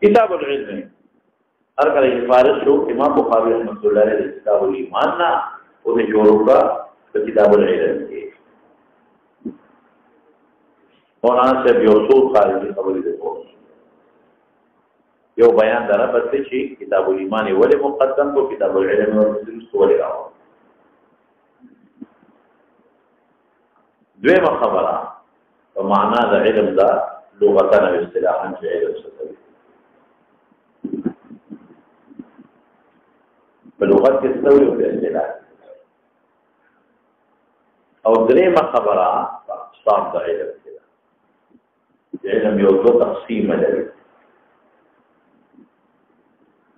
کتاب العلم هر کله فارغ شو امام بخاری رحمۃ اللہ علیہ کتاب الایمان نا او نے شروع کا کتاب العلم کې مولانا سے یوسف خارجی خبرې ده یو بیان دره پته چې کتاب الایمان ولې مقدم کو کتاب العلم ولې راو دویمه خبره په معنا د علم دا لغتن او اصطلاحا چې علم څه په لغت کې څه ویل په اصطلاح او دریمه خبره اقسام د علم کې علم یو څو تقسیم لري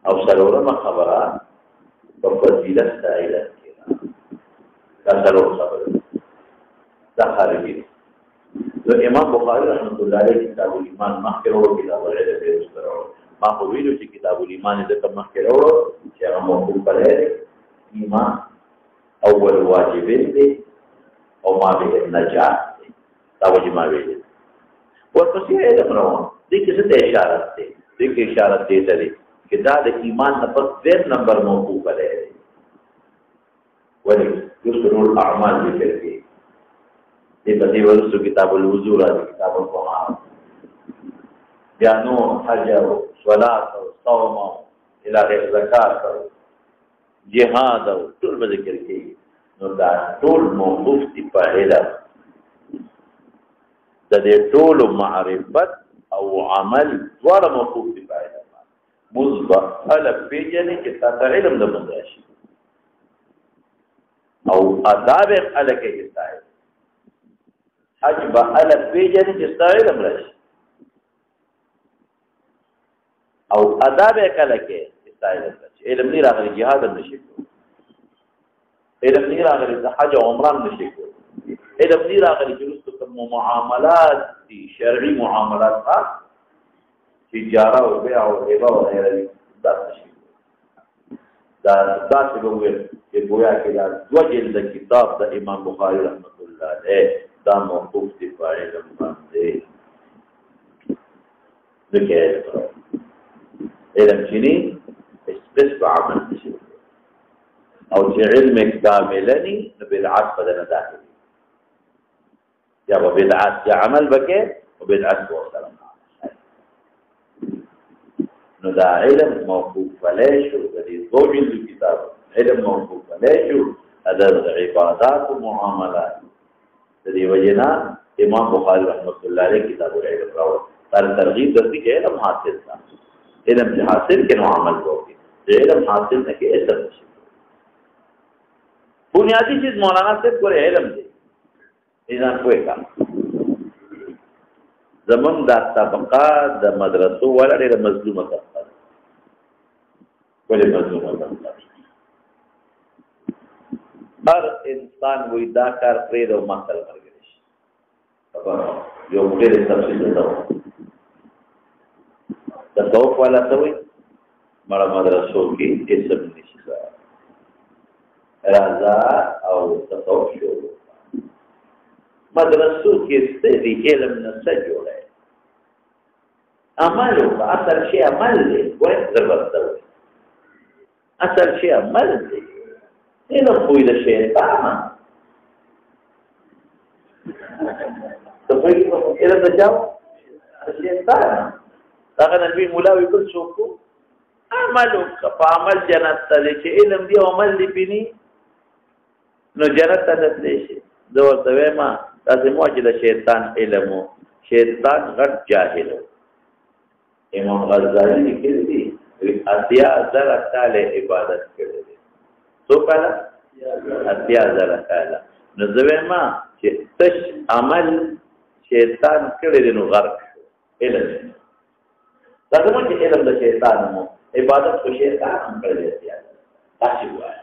او سلورمه خبره په فضیلت د علم کې دا سلور خبره دا خارجي نو امام بخاری رحمۃ اللہ علیہ کتاب الایمان مخکره کتاب العلم سره ما په ویلو چې کتاب الایمان د مخکره چې هغه موضوع پرې ایمان اول واجب دی او ما به نجات دی دا وجه ما ویل ورپسې علم روان دې کې څه اشاره ده دې کې اشاره دې ته چې دا د ایمان نه پس ډېر نمبر موضوع پرې ولی یسر الاعمال ذکر کې دې په دې ورسو کتاب الوضو راځي کتاب الطهارت بیانو حج او صلات او صوم او الهی زکات او جهاد او ټول به ذکر کې نو دا ټول موقوف دي په علم د دې ټول معرفت او عمل ډول موقوف دي په علم مثبت الف پیجنې چې تاسو علم د منداشي او آداب الکه کې حج با علم پیجنی جستاوی دم رشی او اداب کلکه جستاوی دم رشی علم نیر آغلی جهاد هم نشکو علم نیر آغلی حج و عمران نشکو علم نیر آغلی جلوستو کم معاملات دی شرعی معاملات خاص تجاره و بیع و حبا و غیره داد نشکو دا سی بگویر کہ گویا کہ دا دو جلد کتاب دا امام بخاری رحمت اللہ علیہ دا موقوف دی پای علم باندې دغه علم چینی اسپس په عمل شي او چې علم کاملنی نو بدعات بدل داخلي یا بدعات یا عمل بکې او بدعات وسره نو دا علم موقوف علیه شو د دې دوه کتاب علم موقوف علیه شو د عبادات او معاملات دې وجنا امام بخاری رحمۃ اللہ علیہ کتاب العلم راو تر ترغیب درتی کې علم حاصل تا علم چې حاصل کینو عمل وکړي علم حاصل نه کې اثر نشي بنیادی چیز مولانا صاحب کو علم دی ایزان کوئی کا زمون دا طبقات د مدرسو ولا ډېر مظلومه طبقه ولې مظلومه طبقه هر انسان وې دا کار پرې د مقتل مرګ شي یو ډېر تفصیل ده د توف والا څه وي مړه مدرسو کې اسم نشي راځه او توف شو مدرسو کې ستې علم نه څه جوړه عمل او اصل شی عمل دی وای ضرورت ده اصل شی عمل دی اینو کوئی د شیطان ته په کې اله د جاو شیطان هغه نبی مولا وی کول څوک عملو په عمل جنت ته چې علم دی عمل دی پینی نو جنت ته تللی شي دا ورته ما تاسو مو چې د شیطان علم شیطان غټ جاهل امام غزالی لیکلی دی اتیا زر کال عبادت کړی دی څو کال اتیا زر کال نو زوی ما چې تش عمل شیطان کړی دی نو غرق علم دا زموږ چې علم د شیطان مو عبادت کو شیطان هم کړی دی تاسو وایي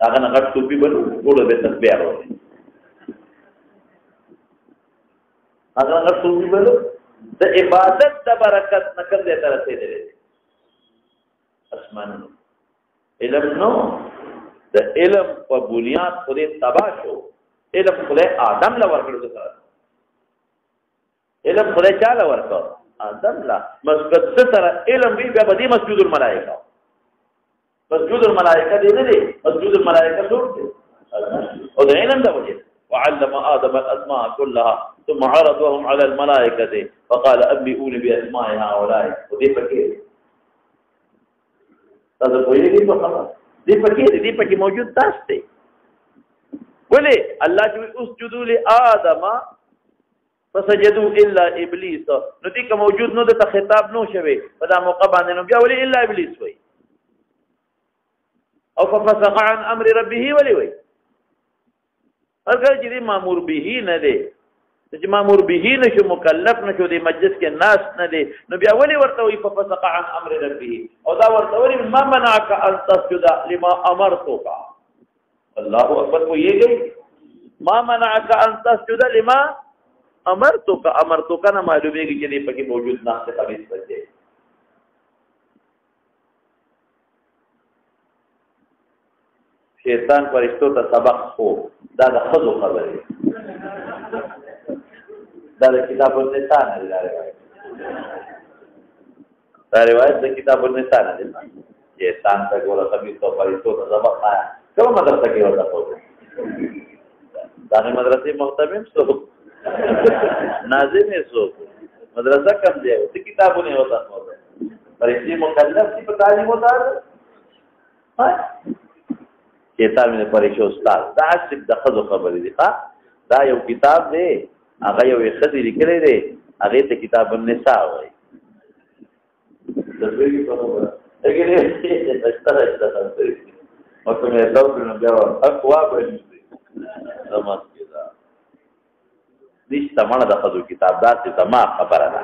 هغه نه غټ ټوپی بنو ټول به تسبیح وایي هغه غټ ټوپی بنو د عبادت د برکت نکم دې تر رسیدلې اسمان علم نو د علم په بنیاد خدای تبا شو علم خدای آدم لا ورکړو سره علم خدای چاله ورکړو آدم لا مسجد سره علم وی بیا بدی مسجد الملائکه مسجد الملائکه دی نه دی مسجد الملائکه څوک دی او د علم د وجه وعلم آدم الأسماء كلها ثم عرضهم على الملائكة فقال أنبئوني بأسماء هؤلاء ودي فكير هذا کوئی نہیں خبر دی فکیر دی پکې موجود داسته ولې الله چې اسجدوا لآدم فسجدوا الا ابلیس نو دې کوم موجود نو د خطاب نو شوي په دا موقع باندې نو بیا ولې الا ابلیس وای او ففسق عن امر ربه ولې وای هرګر چې مامور به نه دی چې مامور به نشو مکلف نشو دی مجلس کې ناس نه دی نو بیا ولې ورته وي ففسق عن امر ربه او دا ورته وي ما منعك ان تسجد لما امرتك الله اکبر کو یہ گئی ما منعك ان تسجد لما امرتك نه معلومیږي چې دې پکې موجود ناس ته خبيث بچي شیطان فرشتو ته سبق خو دا د خزو خبره دا کتاب النساء نه دی دا روایت د کتاب النساء نه دی شیطان ته ګوره خبيث تو فرشتو ته سبق آیا کوم مدرسه کې ورته پوهه دا نه مدرسې محتمم سو ناظم سو مدرسه کم دی او کتابونه وتا فرشتي مکلف دي په تعلیم وتا کتاب نه پرېښو استاد دا څه د خزو خبرې دي ښا دا یو کتاب دی هغه یو خزي لیکلی دی هغه ته کتاب النساء وایي د دې په خبره هغه دې ستاسو او ته مې دا څنګه بیا اقوا باندې سمات کېدا نشته مړه د خزو کتاب دا چې ما خبره ده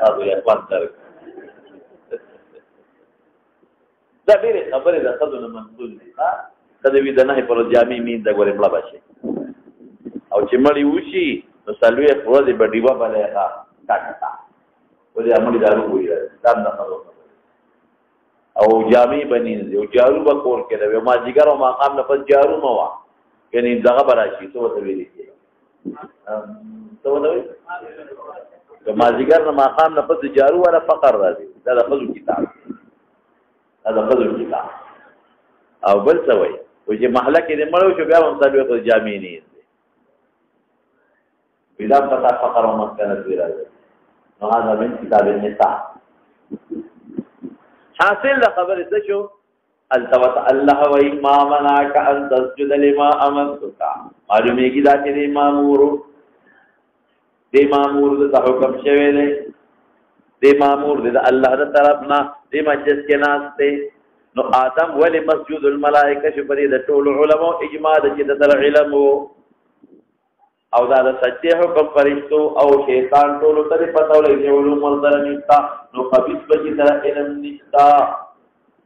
تاسو یې پات درک دا ډېرې خبرې د خزو نه منقول دي ها کله وی د نه پر جامع مين د ګورې مړه بشي او چې مړی وشي نو سلوې ورځې په ډیوا باندې ښه کاټا ولې امړي دارو وایي دا نه خبره او جامع بنې او جارو به کور کې دا ما جګر او مقام نه پس جارو مو وا یعنی دغه براشي څه وته ویلي څه وته وی ما جګر نه مقام نه پس جارو ولا فقر راځي دا د خزو کتاب دا خزو کتاب او بل څه وایي چې محله کې مړو شو بیا هم سلوې په جامع نه بلا پتا فقر و مسکنت بھی راځي نو هذا من کتاب النساء حاصل د خبره څه شو التوت الله و ما منعك ان تسجد لما امرتك معلومیږي دا چې مامور د حکم شوی دی د مامور د الله د طرف نه د مجلس کې ناشته نو آدم ولی مسجد الملائکه شپري د ټول علماء اجماع د چې د علم او دا د سچې حکم فرشتو او شیطان ټولو ته پته ولګي چې علوم ورته نشتا نو خبيث بچی سره علم نشتا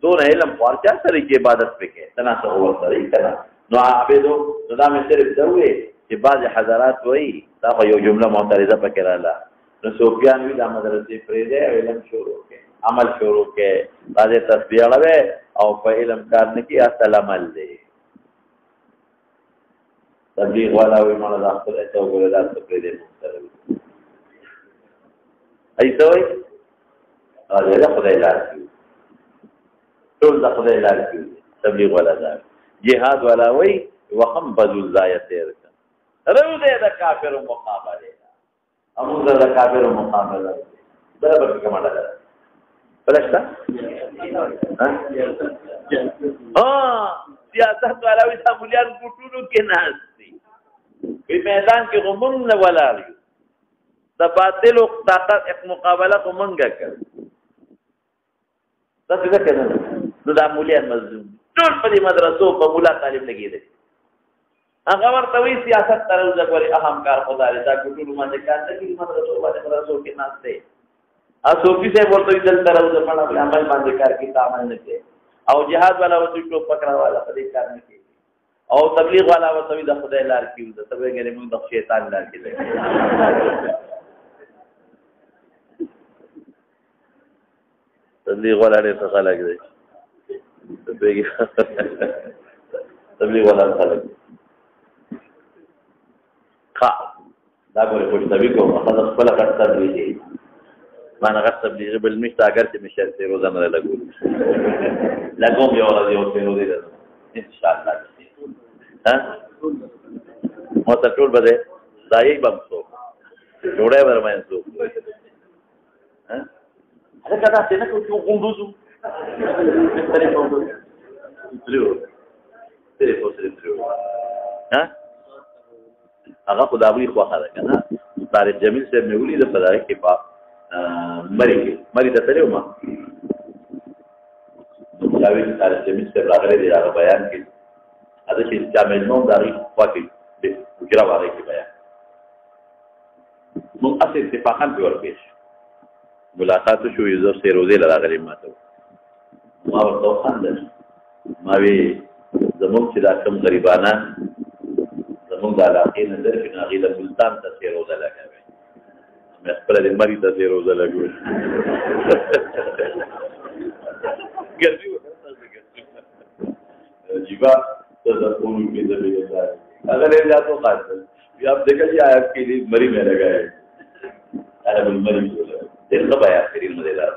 دون علم ورچا سره کې عبادت وکړي تناسب ورته کړه نو عابدو نو دا مې صرف دوی چې بعض حضرات وایي دا یو جمله معترضه پکې رااله نو سفیان وی دا مدرسې پرې دی علم شروع کړي عمل شروع کړي دا تسبیح لوي او په علم کار نه کې اصل عمل دی تبلیغ والا وی مالا دا خود ایسا وگوله دا سپری دے مختلوی ایسا وی آده دا خدای لار کیو طول دا خدای لار کیو تبلیغ والا دا جهاد والا وی وخم بدل زای تیر کن رو دے دا کافر و مقابلے امون دا کافر و مقابلے برابر کمانا دا پلشتا سیاست والا وی دا مولیان گوٹونو کے ناس په میدان کې غمون نه ولاړ د باطل او طاقت یک مقابله کومنګه کړ تاسو دا کنه نو د مولیان مظلوم ټول په دې مدرسو په مولا تعلیم لګیدل هغه ورته وی سیاست تر اوسه غوړي اهم کار خدای دا ټول باندې کار نه کوي مدرسو کې ناشته اسو کې ورته دل تر اوسه په عمل باندې کار کې تعامل نه کوي او جهاد والا وځي ټوپ پکړا والا په دې کار نه کوي او تبلیغ والا وسوي د خدای لار کیو د سبه غره موږ د شیطان لار کې لګي تبلیغ والا ډېر څه خلک دی تبلیغ والا خلک ښه دا ګورې خوش طبي کوم خلک خپله غټ تبلیغ دی ما نه غټ تبلیغ بل نشته اگر چې مې شرط روزانه لګول لګوم یو ورځ یو روزې ده انشاءالله ها مو ته ټول به دی دا یې به هم څوک ډوډۍ به رمین څوک هلکه داسې نه کوو چې غونډوز وو هغه خو د هغوی خوښه ده که نه طارق جمیل صاحب مې ولیده په دغه کې په مري ته تللی وم جاوید طارق جمیل صاحب راغلی دی هغه بیان کې هغه چې چا مجموع د هغوی خوا کې وکړه هغې کې بیان موږ هسې اتفاقا پې ورپېښ ملاقات وشو یو زه سیروزې له راغلی ما ته ما ورته وخندل ما وی زموږ چې دا کوم غریبانان زموږ د علاقې نه درشي نو هغې له ملتان ته سیروزه لګوي مې خپله د مري ته سیروزه لګوي عجیبه تذکروں کی ذریعے ہے اگر لے جا تو قاتل یہ آپ دیکھا جی آیت کے لیے مری میں لگا ہے عرب المری دل کا آیات کے لیے مدد ہے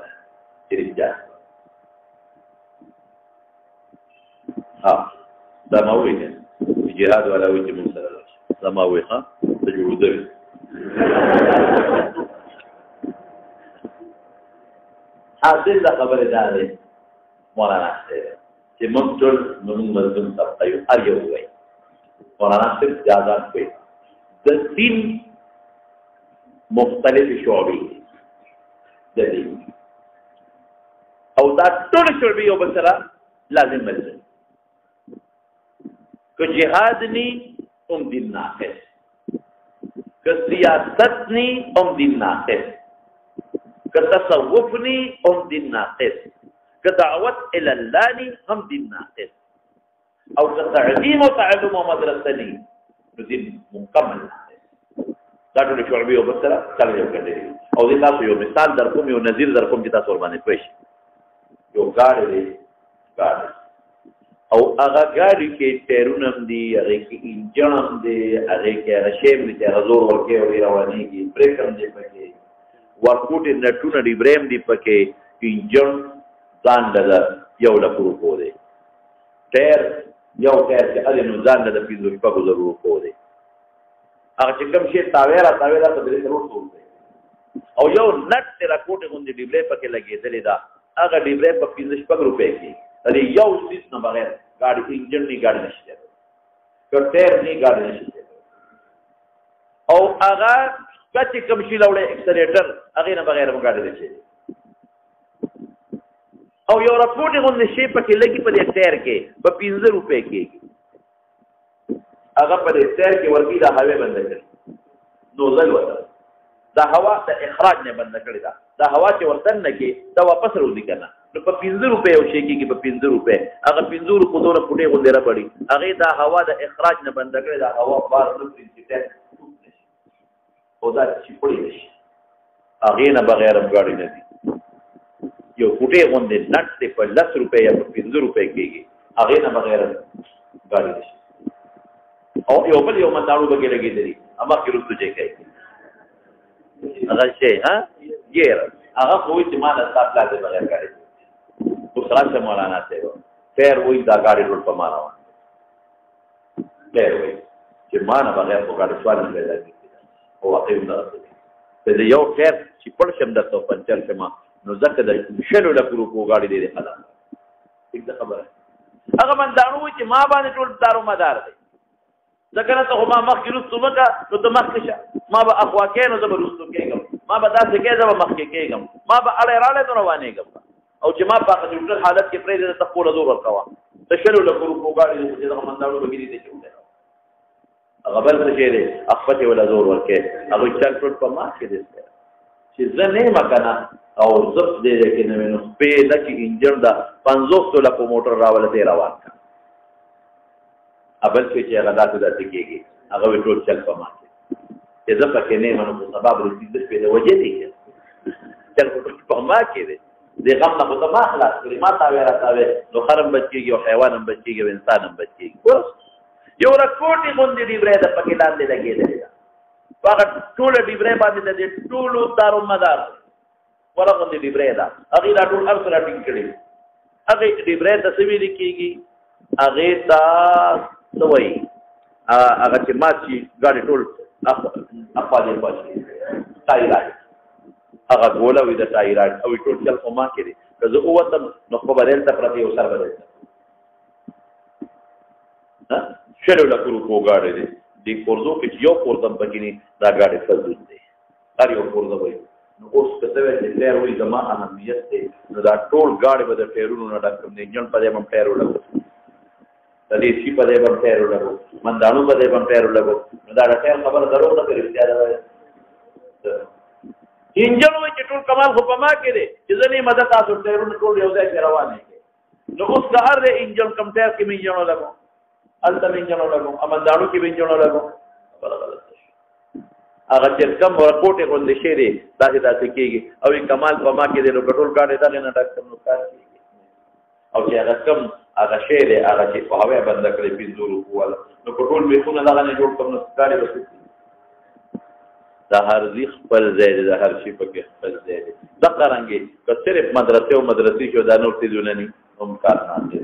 شریف جا ہاں دماوی ہے جہاد والا وجه من سره دماوی ها تجربه ده حاصل دا خبر ده مولانا چې موږ ټول موږ مظلوم طبقه یو هر یو وایي مولانا صرف اجازات کوي د دین مختلف شعبې د دین او دا ټول شعبې یو بل سره لازم ملزم که جهاد نی هم دین ناقص که سیاست نی هم دین ناقص که تصوف نی هم دین ناقص که دعوت الله نی هم دین ناقص او که تعلیم و تعلم و مدرسه نی نو دین مکمل ناقص دا ټول شعبې یو بل سره کله یو کړي او دې تاسو یو مثال در کوم یو نظیر در کوم چې تاسو ور باندې پوه شئ یو ګاډی دی ګاډی او هغه ګاډي کې ټایرونه هم دي هغې کې انجن هم دی هغې کې هغه شی هم دي چې هغه زور ورکوي او روانېږي بریک هم دی پکې ورکوټې نټونه ډیبرې هم دي پکې انجن ځان له 1 لک روپو دی ټایر یو ټایر چې هلې نو ځان له 15 زرو روپو دی هغه چې کوم شی تاویره په 3 کروڑ دی او یو نټ د راکوټې غوندې ډیبرې پکې لګېدلې ده هغه ډیبرې په 15 روپۍ کې دې یو سیس نه بغیر ګاډي انجن نه ګاډي نشته کټر نه ګاډي نشته او هغه کچې کوم شي لوړې اکسلریټر هغه نه بغیر ګاډي نشته او یو راپورټ غوښنه شي په کې لګي په دې ټایر کې په 15 روپۍ کې هغه په دې ټایر کې ورګي دا هوا بند کړي نوزل وته دا هوا د اخراج نه بند کړي دا هوا چې ورتن نه کې دا واپس روزي کنه نو په 15 روپۍ او شي کې په 15 روپۍ هغه 15 روپۍ دوره پټې غونډه را پړي هغه دا هوا د اخراج نه بند کړي دا هوا بار نه پرنسپټ او دا چې پړي نشي هغه نه بغیر ګاډي نه دي یو پټې غونډه نټ ته په 10 روپۍ یا په 15 روپۍ کېږي هغه نه بغیر ګاډي نشي او یو بل یو منداړو بګې لګېدلې اما کې رسو چې کوي هغه شي ها ګیر هغه خو چې ما نه تاسو لاته بغیر ګاډي دوسرا سے مولانا سے پیر وہی دا گاڑی روڈ پر مانا ہوا پیر وہی کہ مانا بغیر کو گاڑی سوال نہیں پیدا کی وہ واقعی ہوں درست دی پہلے یو پیر چی پڑ شم در تو پنچر شما نو زکر در شلو لکرو کو گاڑی دے دے خلا ایک دا خبر ہے اگر من دانو ہوئی چی ما بانے ٹول دارو مدار دے زکر تو ما مخی رستو مکا نو تو مخی شا ما با اخوا کے نو زبر رستو کے گم ما با دا سے کے زبر مخی کے گم ما با اڑے رالے تو روانے گم او چې ما په کمپیوټر حالت کې پرې د تخپل زور ورکوا د شلو له ګروپ وګاړي چې د منداړو بګری دي چې هغه بل څه دی خپل ولا زور ورکې هغه چل پټ په ما کې دي چې زنه مکنه او زب دې کې نو نو په دغه انجن دا 500 لک موټر راول دی روان کا ابل چې هغه داسې کېږي هغه ټول چل په ما کې چې زه پکې نه منو په سبب رسیدل په وجه دي چې چل په ما کې دي دې غم نه خو ته ما خلاص کړي ما تاوې راتاوې نو خرم بچ کېږي او حیوان هم بچ کېږي او انسان هم بچ کېږي اوس یو رکوټې غوندې ډیبرې د پکې لاندې لګېدلې ده په هغه ټوله ډیبرې باندې د دې ټولو دارومدار وره غوندې ډیبرې ده هغې دا ټول هر څه راټینګ کړي هغې ډیبرې ته څه ویلې کېږي هغې ته څه وایي هغه چې مات شي ګاډې ټول اخوا دې خوا شي ټایراډ هغه ګوله وي د ټایراډ او ټول چل خو ما کې دی که زه ووتم نو خو به دلته پرته یو سر به دلته شلو لکو روپو ګاډی دی دې پرزو کې چې یو پرزم پکې نه دا ګاډی فضول دی هر یو پرزه وایي نو اوس که ته وایې چې ټایر وایي زما اهمیت دی نو دا ټول ګاډی به د ټایرونو نه ډک کړم د انجن په ځای به هم ټایر ولګو د دې شي په ځای به هم ټایر ولګو منداڼو په ځای به هم ټایر ولګو نو دا د ټایر خبره دروغ نه کوي رښتیا ده انجن وایي چې ټول کمال خو په ما کې دی چې زه نه مدد تاسو ټایرونه ټول یو ځای کې روان دي نو اوس د هر انجن کم ټایر کې مې انجن ولګو هلته مې انجن ولګو امنداڼو کې مې انجن ولګو خبره غلطه شي هغه چې کم ورکوټې غوندې شی دی داسې کېږي او کمال په ما کې دی نو که ټول ګاډی دغې نه ډک کړم نو کار کېږي او چې هغه کم هغه شی دی هغه چې په هوا بنده کړی 500 روپو والا نو که ټول بیخونه دغه نه جوړ کړم نو ګاډی به د هر ځای خپل ځای دی د هر شي پکې خپل ځای دی دغه رنګې که صرف مدرسې او مدرسې کې دا نور څیزونه نه هم کار نه دی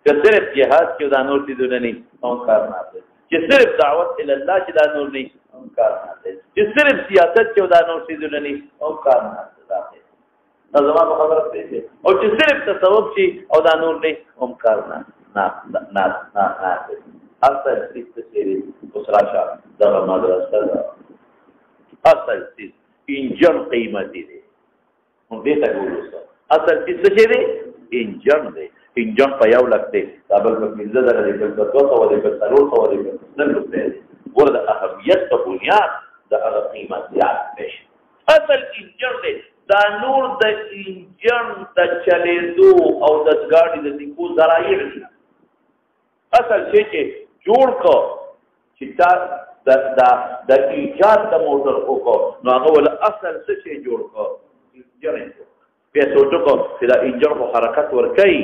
که صرف جهاد کې دا نور څیزونه نه هم کار نه دی چې صرف دعوت الله چې دا نور نه هم کار نه دی چې صرف سیاست کې دا نور څیزونه نه هم کار نه دی دا زما په خبره پېښې او چې صرف تصوف شي او دا نور نه هم کار نه دی اصل څیز څه دی اوس راشه دغه مدرسه ده اصل چیز انجن قیمتی دی هم دې ته ګورو اصل چیز څه دی انجن دی انجن په یو لک دی دا بل په 15,000 دی بل په 200 دی بل په 300 دی بل په 100 دی ګوره د اهمیت په بنیاد د هغه قیمت زیات دی اصل انجن دی دا نور د انجن د چلېدو او د ګاډي د سیکو ذرایع دي اصل شی چې جوړ کو چې د ایجاد د موټر وکړو نو هغه ول اصل څه شی جوړ کړو انجن بیا سوچو کو چې دا انجن خو حرکت ورکوي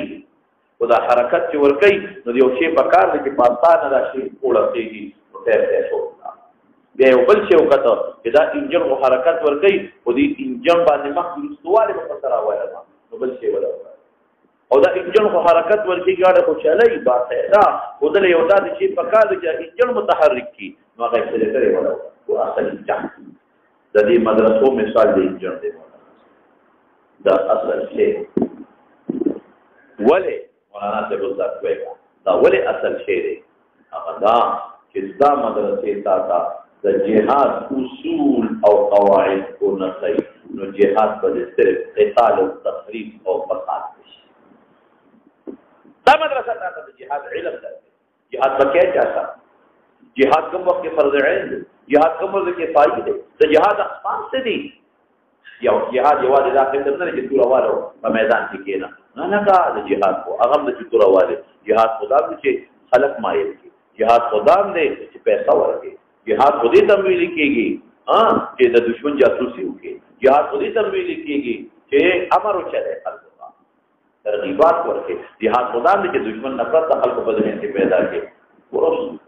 او دا حرکت چې ورکوي نو یو شی په کار دی چې په اسانه دا شی وړل کېږي نو ته شو بیا یو بل شی وکړو چې دا انجن خو حرکت ورکوي او دې انجن باندې مخکې سواله په سره وایي نو بل شی ولا او دا انجن خو حرکت ورکوي ګاډه خو چلای باسه دا او د یو دا شی په کار دی چې انجن متحرک کی نو هغه څه لري ولا او اصل انجن د دې مدرسو مثال دی انجن دی دا اصل شی ولې مولانا صاحب وضاحت کوي دا ولې اصل شی دی هغه دا چې دا مدرسې تا د جهاد اصول او قواعد کو نه کوي نو جهاد به صرف قتال او تخریب او فساد شي دا مدرسه تا د جهاد علم ده جهاد پکې چاته جهاد کوم وخت فرض عین دی جهاد کوم وخت کې فائدې دی د جهاد اقسام څه دي یو جهاد یوازې دا څنګه نه چې تور واره په میدان کې کېنه نه کا د جهاد کو هغه د تور واره جهاد خدا چې خلق مایل کی جهاد خدا دې چې پیسې ورکړي جهاد خودی تمویل کېږي چې د دشمن جاسوسي وکړي جهاد خودی تمویل کېږي چې امر وچلے خلکو ترغیبات ورکړي جهاد خدا دې چې دشمن نفرت د خلکو په ذهن کې پیدا کړي ورس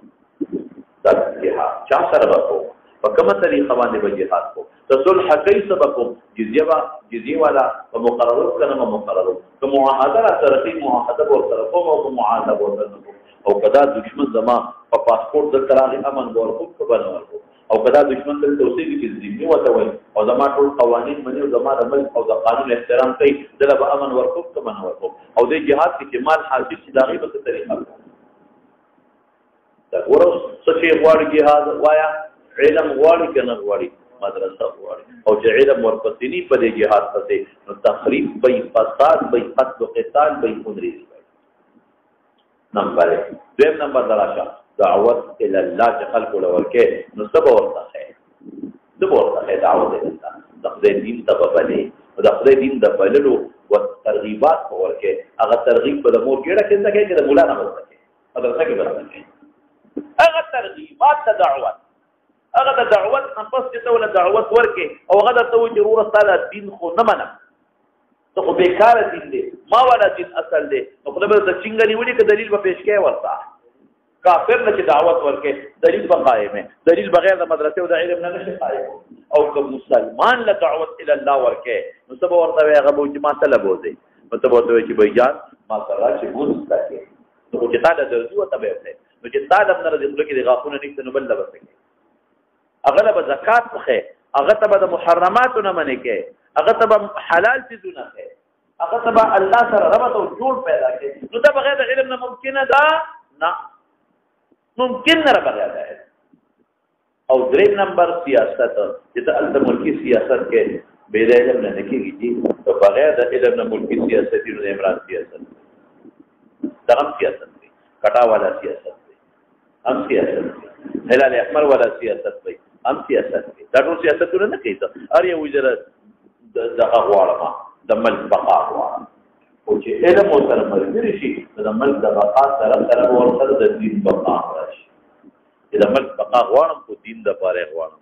دا جهاد چا سره وکړو په کومه طریقه باندې به جهاد کو تصلح کوي سبقو جزیه والا او مقررو کنه مقررو کوم معاهده سره معاهده ورسره کوم او معاهده ورسره او کدا دشمن زما په پاسپورت د تراغي امن ورکو کو بنورکو او کدا دشمن ته توصيه کې ذمہ وته وي او زما ټول قوانين مني او زما د ملک او د قانون احترام کوي دله به امن ورکو کو بنورکو او د جهاد کې مال حاصل شي دغه په طریقه دا ورو څه غواړي جهاد وایا علم غواړي کنه غواړي مدرسه غواړي او چې علم ورپسې په دې جهاد پسې نو تخریب به فساد به قتل او قتال به خونري نمبر 2 نمبر دراشه دعوت الى الله چې خلق ورکه نو سبا ورته دعوت الى الله د خدای دین ته بلې د خدای دین د بللو او ترغیبات ورکه هغه ترغیب په مور کېړه کې څنګه کې د مولانا ورکه مدرسه کې ورکه هغه ترغیبات ته دعوت هغه د دعوت نفس ته ول دعوت ورکه او هغه ته ضرورت تعالی دین خو نه منه ته خو بیکاره دین دی ما والا دین اصل دی نو خدای به د څنګه نیولي که دلیل به پیش کوي ورته کافر نه چې دعوت ورکړي دلیل به قائمه دلیل بغیر د مدرسې او د علم نه نشي قائم او که مسلمان له دعوت الى الله ورکړي نو ته به ورته وایې هغه به چې ما طلب وځي نو ته به ورته وایې چې بھائی جان ما سره چې مونځ زده کړې نو چې تا له درځي ورته به وکړې نو چې تا له نه راځي خوله کې د غاښونه نشته نو بل له به څه کوې هغه له به زکات وښې هغه ته به د محرماتو نه منې کوې هغه ته به حلال څیزونه کوې هغه ته به الله سره ربط او جوړ پیدا کوي نو دا بغیر د علم نه ممکنه ده نه ممکن نه بغیر د علم او دریم نمبر سیاست چې ته هلته ملکي سیاست کې بې د علم نه نه کېږي چې په بغیر د علم نه ملکي سیاست دي نو د عمران سیاست دا هم سیاست دی کټا والا سیاست دی هم سیاست دی هلال احمر والا سیاست دی هم سیاست دی دا ټول سیاستونه نه کوي هر یو وزره دغه غواړم د ملک بقا غواړم او چې علم ورسره ملګري شي د ملک د بقا سره ورسره د دین بقا راشي چې د ملک بقا غواړم خو دین دپاره غواړم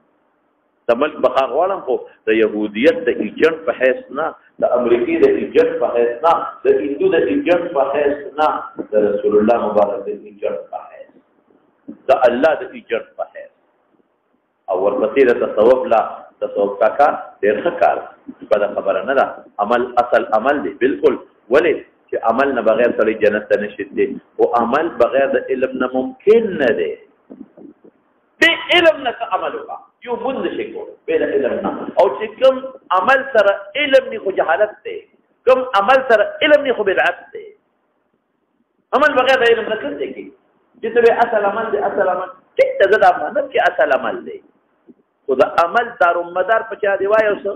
د ملک بقا غواړم خو د یهودیت د ایجنټ په حیث نه د امریکې د ایجنټ په حیث نه د هندو د ایجنټ په حیث نه د رسول الله مبارک د ایجنټ په حیث د الله د ایجنټ په حیث او ورپسې د تصوف لا تصوف کاکا ډېر ښه کار په خبره نه ده عمل اصل عمل دی بالکل ولې چې عمل نه بغیر سړی جنت ته نشي دی او عمل بغیر د علم نه ممکن نه دی بې علم نه عمل وکړه یو مونږ نشي کولی بې د علم نه او چې کوم عمل سره علم نه خو جهالت دی کوم عمل سره علم نه خو بدعت دی عمل بغیر د علم نه څه دی چې ته اصل عمل دی اصل عمل ټیک ته زه دا مانم چې اصل عمل دی خو د عمل دارومدار په چا دی وایو څه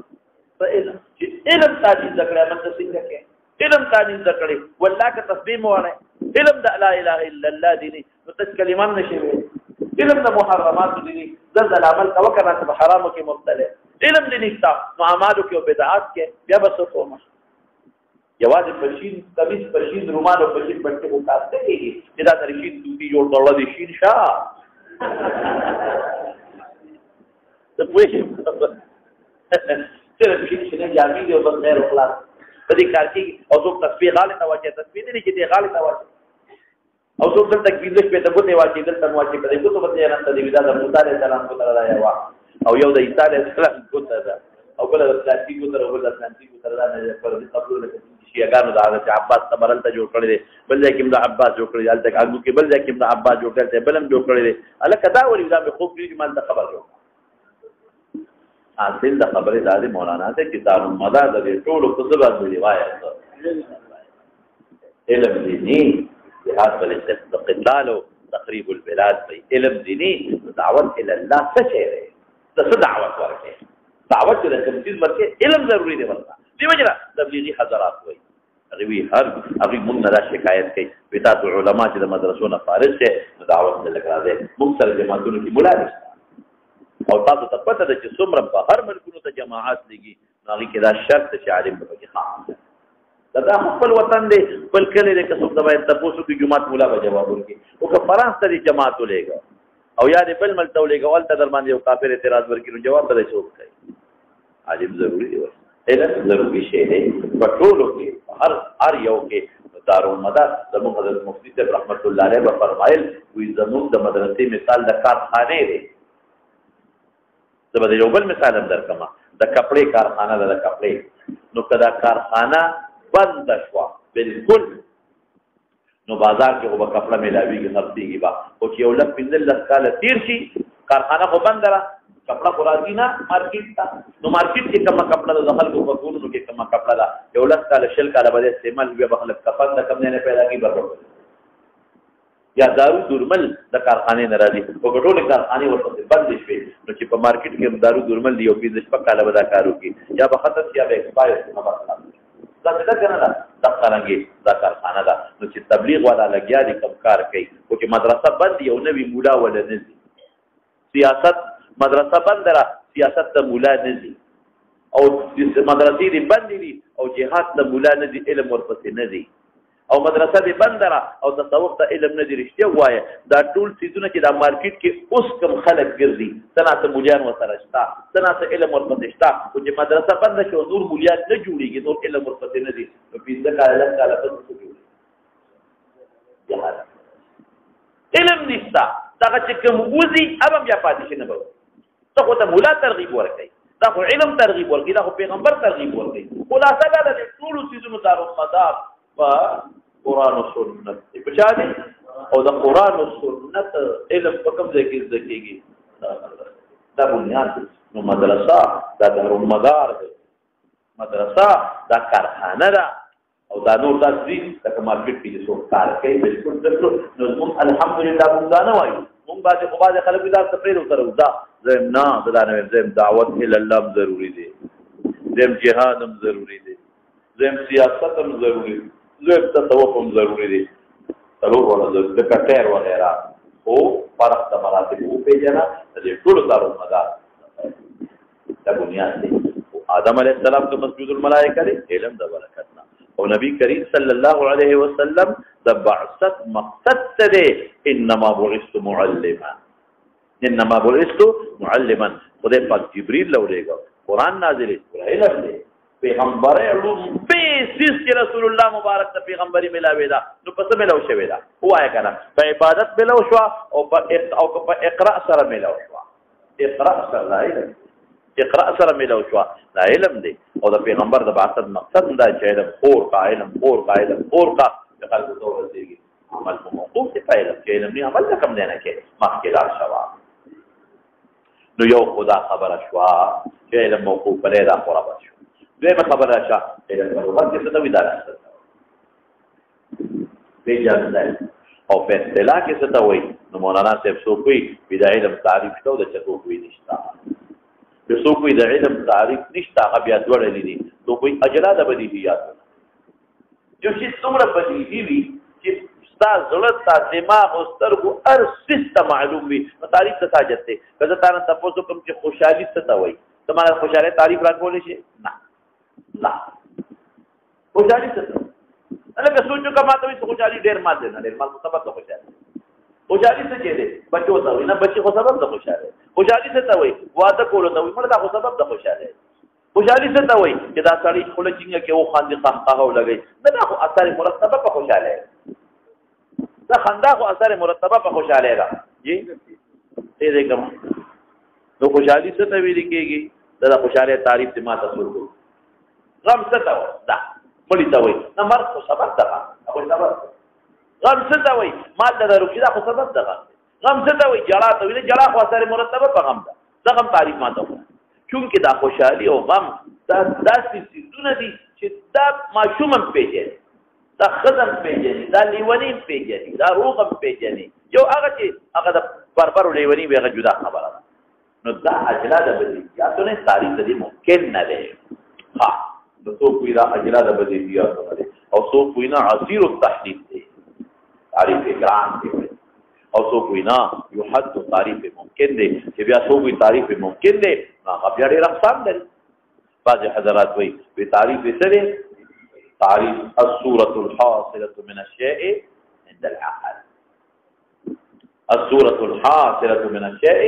په علم چې علم تعلیم زده کړی عمل ته څنګه کوې علم تعلیم زده کړی والله که تسلیم ووایې علم د لا اله الا الله دی نو ته کلمه هم نشي ویلی علم د محرماتو دی زلزل عمل کوه که نه ته په حرامو کې مبتلی علم دی نشته نو اعمالو کې او بدعات کې بیا به څه کومه یوازې پشین کمیس پشین رومال او پشین پټکې خو کار نه کېږي چې دا ترې شین توتي جوړ کړله د شین شاه ته پوهېږې صرف شینې جامې دي او بس خیر وخلاص په دې کار کېږي او څوک تسبیح غالې ته واچوي تسبیح دی چې دې غالې ته واچوي او څوک دلته پنځه شپېته ګوتې واچوي دلته مو واچوي په دې ګوتو به ځان ته دی دا د موسی علیه السلام ګوته را یوه او یو د عیسی علیه السلام ګوته ده او بله د پلاستیک ګوته او بله د پلاستیک ګوته ده پر دې قبرونه شیعهګانو د حضرت عباس قبر هلته جوړ کړی دی بل ځای کې هم د عباس جوړ کړی دی هلته اګو کې بل ځای کې هم د عباس جوړ کړی دی بل هم جوړ کړی دی هلکه دا ولې دا مې خوب کړي چې ما هلته خبر جوړ حاصل د خبرې دا دی مولانا ته چې دارومدار د دې ټولو په څه باندې روایت علم دیني جهاد بالاستقلال او تقریب البلاد دی علم دیني دعوت الى الله څه شی دی څه دعوت ورکړي دعوت د کوم چیز ورکړي علم ضروري دی ورته دی وجه تبلیغي حضرات وایي هغه وی هغه موږ نه شکایت کوي وتا علماء چې د مدرسو نه فارغ شي دعوت نه لګرا دي موږ سره جماعتونو کې مولا دي او تاسو ته پته ده چې څومره په هر ملکونو ته جماعت لګي هغه کې دا شرط چې عالم به کې خاص دا خپل وطن دی بل کله دې که څوک د باید تاسو کې جماعت مولا به جواب ورکړي او که فرانس ته جماعت ولېګا او یا دې بل ملته ولېګا ولته در باندې یو کافر اعتراض ورکړي جواب به څوک کوي عالم ضروري دی علم ضروري شی دی په ټولو کې هر یو کې دارومدار زموږ حضرت مفتی صاحب رحمت الله علیه به فرمایل وی زموږ د مدرسې مثال د کارخانې دی زه به د یو بل مثال هم درکړم د کپړې کارخانه ده د کپړې نو که دا کارخانه بنده شوه بلکل نو بازار کې خو به کپړه میلاویږي خرڅېږي به خو چې یو لس پنځلس کاله تېر شي کارخانه خو بنده ده کپړه خو راځي نه مارکیټ ته نو مارکیټ کې کومه کپړه ده د خلکو په کورونو کې کومه کپړه ده یو لس کاله شل کاله به د استعمال بیا به خلک کفن د کوم ځای نه پیدا کړي برابر یا دارو درمل د کارخانې نه راځي په ټولې کارخانې ورته بندې شوې نو چې په مارکیټ کې دارو درمل دی یو 15 کاله به دا کار وکړي یا به ختم شي یا به ایکسپایر شي دا څه ده کنه دا څنګه دا کارخانه ده نو چې تبلیغ والا لګیا دي کم کار کوي او چې مدرسه بند یو نوی مولا ولا نزي سیاست مدرسه بند را سیاست د مولا نزي او مدرسې دي بند دي او جهاد د مولا نزي علم ورپسې نزي او مدرسه دې بند را او تصوف ته علم نه دی رښتیا وایه دا ټول چیزونه چې دا مارکیټ کې اوس کم خلک ګرځي څنګه مولیان ورسره شته څنګه علم ورپسې شته خو چې مدرسه بند شي او نور مولیان نه جوړېږي نور علم ورپسې نه دي نو 15 کاله کاله پس جوړېږي جهاد علم نشته دغه چې کوم وزي ابم بیا پاتې شي نه به ته خو ته مولا ترغیب ورکړي دا خو علم ترغیب ورکړي دا خو پیغمبر ترغیب ورکړي خلاصه دا د ټولو چیزونو دارو مدار په قرآن و سنت بچا دي او د قرآن و سنت علم په کوم ځای کې زده کېږي دا بنیاد نو مدرسه دا دارالمدار دی مدرسه دا کارخانه ده او دا نور دا ځین لکه مارکیټ کې چې څوک کار کوي بالکل بالکل نو موږ الحمدلله موږ دا نه وایو موږ باندې خو باندې خلک دا تفریر سره ودا زم نه دا نه زم دعوت ال الله ضروری دی زم جهاد هم ضروری دی زم سیاست هم ضروری دی زم تصوف هم ضروری دی ضرور ولا د کټیر وغیرہ او فرق د مراتب او پیژنه د ټول دارو مدار دا بنیاد دی آدم علیہ السلام کو مسجود الملائکه دی علم د برکتنا او نبی کریم صلی الله علیه وسلم د بعثت مقصد ته انما بعثت معلما خدای پاک جبرئیل لورېګو قران نازل علم دی پیغمبر علوم بیسیس کې رسول الله مبارک ته پیغمبري ملاوي دا نو پس ملاو شوی دا وایا کنه په عبادت ملاو شو او په اقرا سره ملاو شو اقرا سره علم اقرا سره ملاو شو دا علم دی او د پیغمبر د بعثت مقصد دا چې علم اور کا خلق دور دیږي عمل موقوف دی په علم کې علم نه عمل کم دی نه کې مخکلار شوا نو یو خدا خبره شو چې علم موقوف لري دا خبره شو دغه خبره شاه علم ورته څه ته ویل پیژندل او په اصطلاح کې څه ته وایي نو مولانا صاحب سوقي د علم تعریف شته د چتو کوي نشته د سوقي د علم تعریف نشته هغه بیا دوړلې دي نو کوئی اجرا د بدیهیات جو چې څومره بدیهی وي چې استاد زړه تا دماغ او سترګو هر څه معلوم وي نو تعریف څه حاجت ده کله تا نه تاسو کوم چې خوشحالي څه ته وایي تمہارا خوشاله تعریف راکول شي نه لا خوشحالي څه ته الګ سوچو کما ته خوشحالي ډېر مال دی نه ډېر مال سبب ته خوشحالي څه دی بچو ته وي نه بچي خو سبب ته خوشاله خوشحالي څه ته وایي واده کول ته وي مړه دا خو سبب ته خوشاله خوشحالي څه ته وایي چې دا سړی خپل چنګ کې او خاندي قهقه لګي دا خو اثر مرتبه په خوشاله دا خندا خو اثر مرتبه په خوشاله ده جی دې کوم نو خوشحالي څه ته ویل کېږي دا خوشاله تعریف دې ما تاسو وکړو غم څه ته دا مړی ته وایي نه مرګ خو سبب ده هغه سبب غم څه ته وایي مال ته درو دا خو سبب ده غم څه ته وایي جړا ته وایي جړا خو اثر مرتبه په غم ده دا غم تعریف ما ته وکړو چونکه دا خوشحالي او غم دا داسې څیزونه دي چې دا ماشوم پیژني دا خزم پیژني دا لیونی پیژني دا روغم پیژني یو هغه چې هغه د بربر لیونی به جدا خبره ده نو دا اجلا د بدیهیاتو نه تعریف دې ممکن نه دی ها نو څوک وی دا اجلا د بدیهیاتو نه دی او څوک وی نه عصیر التحديد دی تعریف ګران دی او څوک وی نه یو حد تعریف ممکن دی چې بیا څوک وی تعریف ممکن دی هغه بیا ډېر اقسام لري بعض حضرات وی په تعریف سره تعریف الصورة الحاصلة من الشيء عند العقل الصورة الحاصلة من الشيء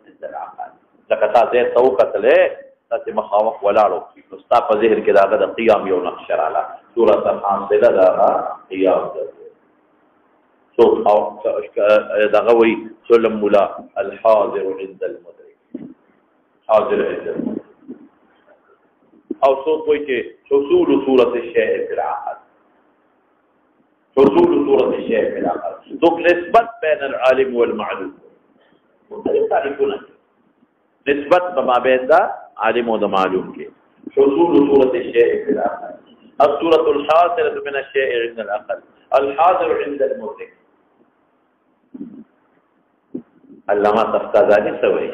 عند العقل لکه تاسو توقتله تاسو مخاوف ولاړو نو تاسو په ذهن کې داغه د قیام یو نقش رااله صورت الحاصله دا قیام ده سو او داغه وی سلم مولا الحاضر عند المدرك حاضر عند المدرك او سو کوئی چې حصول صورت الشيء في العقل حصول صورت الشيء في العقل ذو نسبت بين العالم والمعلوم مختلف تعريفونه نسبت ما بين دا عالم و معلوم کې حصول صورت الشيء في العقل الصورة الحاصلة من الشيء عند العقل الحاضر عند المدرك علامه تفتازانی سوی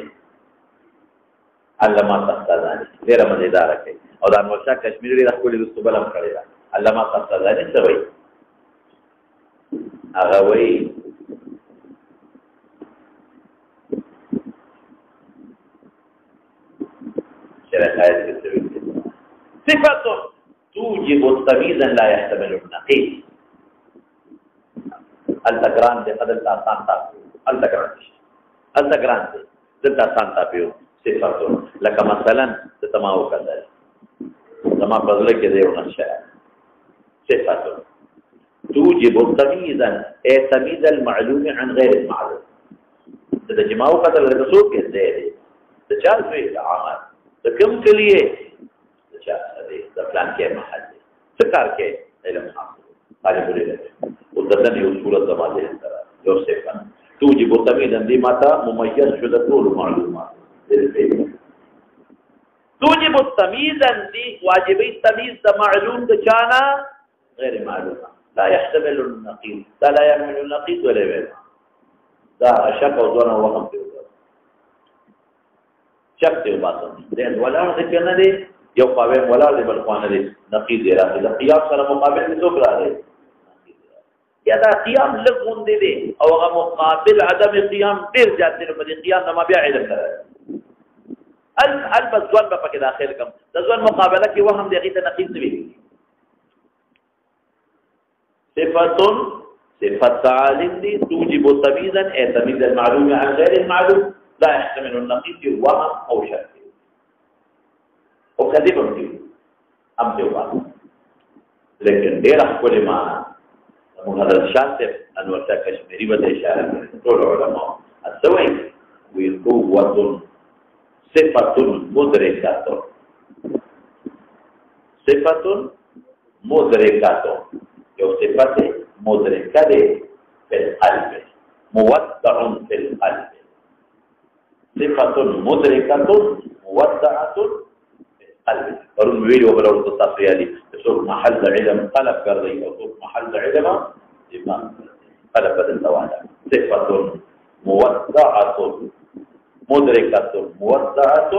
علامه تفتازانی ډېر مزیدار کوي او دا نوشا کشمیری ډېر خپل دوست بلم کړی دا علامه تفتازانی سوی هغه وی صفة توجب تمييزا لا يحتمل النقيض التگران دے قدر آسان تاپیو التگران دے دلتا آسان تاپیو صفتون لکا مثلا تماو کدر تما بزلے کے دے ونشا صفتون توجب تمييزا اي تمييز المعلوم عن غير المعلوم اذا جماعو قدر لرسول کے دے تجال فعل عمل تکم کے لیے تجال دے دفلان کے محل دے سکار کے علم حاصل طالب العلم وددن يوصول زمان دے اندرا جو صفت توجب تمييزا دي ماتا مميز شدہ طول معلومات توجب التمييزا دي واجبی تمیز دا معلوم دا چانا غیر معلوم لا يحتمل النقيض لا يحمل النقيض ولا غير دا شک او ځوان وهم دی شک دی باسم دې ولا څه کنه دی یو قاوم ولا دی بل خوانه دی نقيض دی راځي د قياس سره مقابل دي څوک راځي یا دا قيام لغون دی او هغه مقابل عدم قيام ډیر جاته په دې قيام نه ما بیا علم کړه البس ځوان په کې داخل کم د ځوان مقابله کې وهم دی غیته نقيض دی صفة عالم دي توجب تمييزا اي تمييز المعلوم عن غير المعلوم لا يحتمل النقيض وهم او شك وكذب فيه ام جواب لكن غير كل ما هذا الشاطر انور كشميري بده اشاره طول علماء السوي وقوة صفة مدركة صفة مدركة جو صفت مدرکہ دے فی القلب مودع فی القلب صفت مدرکہ مودعۃ فی القلب اور ان ویڈیو بلور تصفیہ دی سوک محل علم قلب کر رہی اور سوک محل علم امام قلب بدل دوالا صفت مودعۃ مدرکہ مودعۃ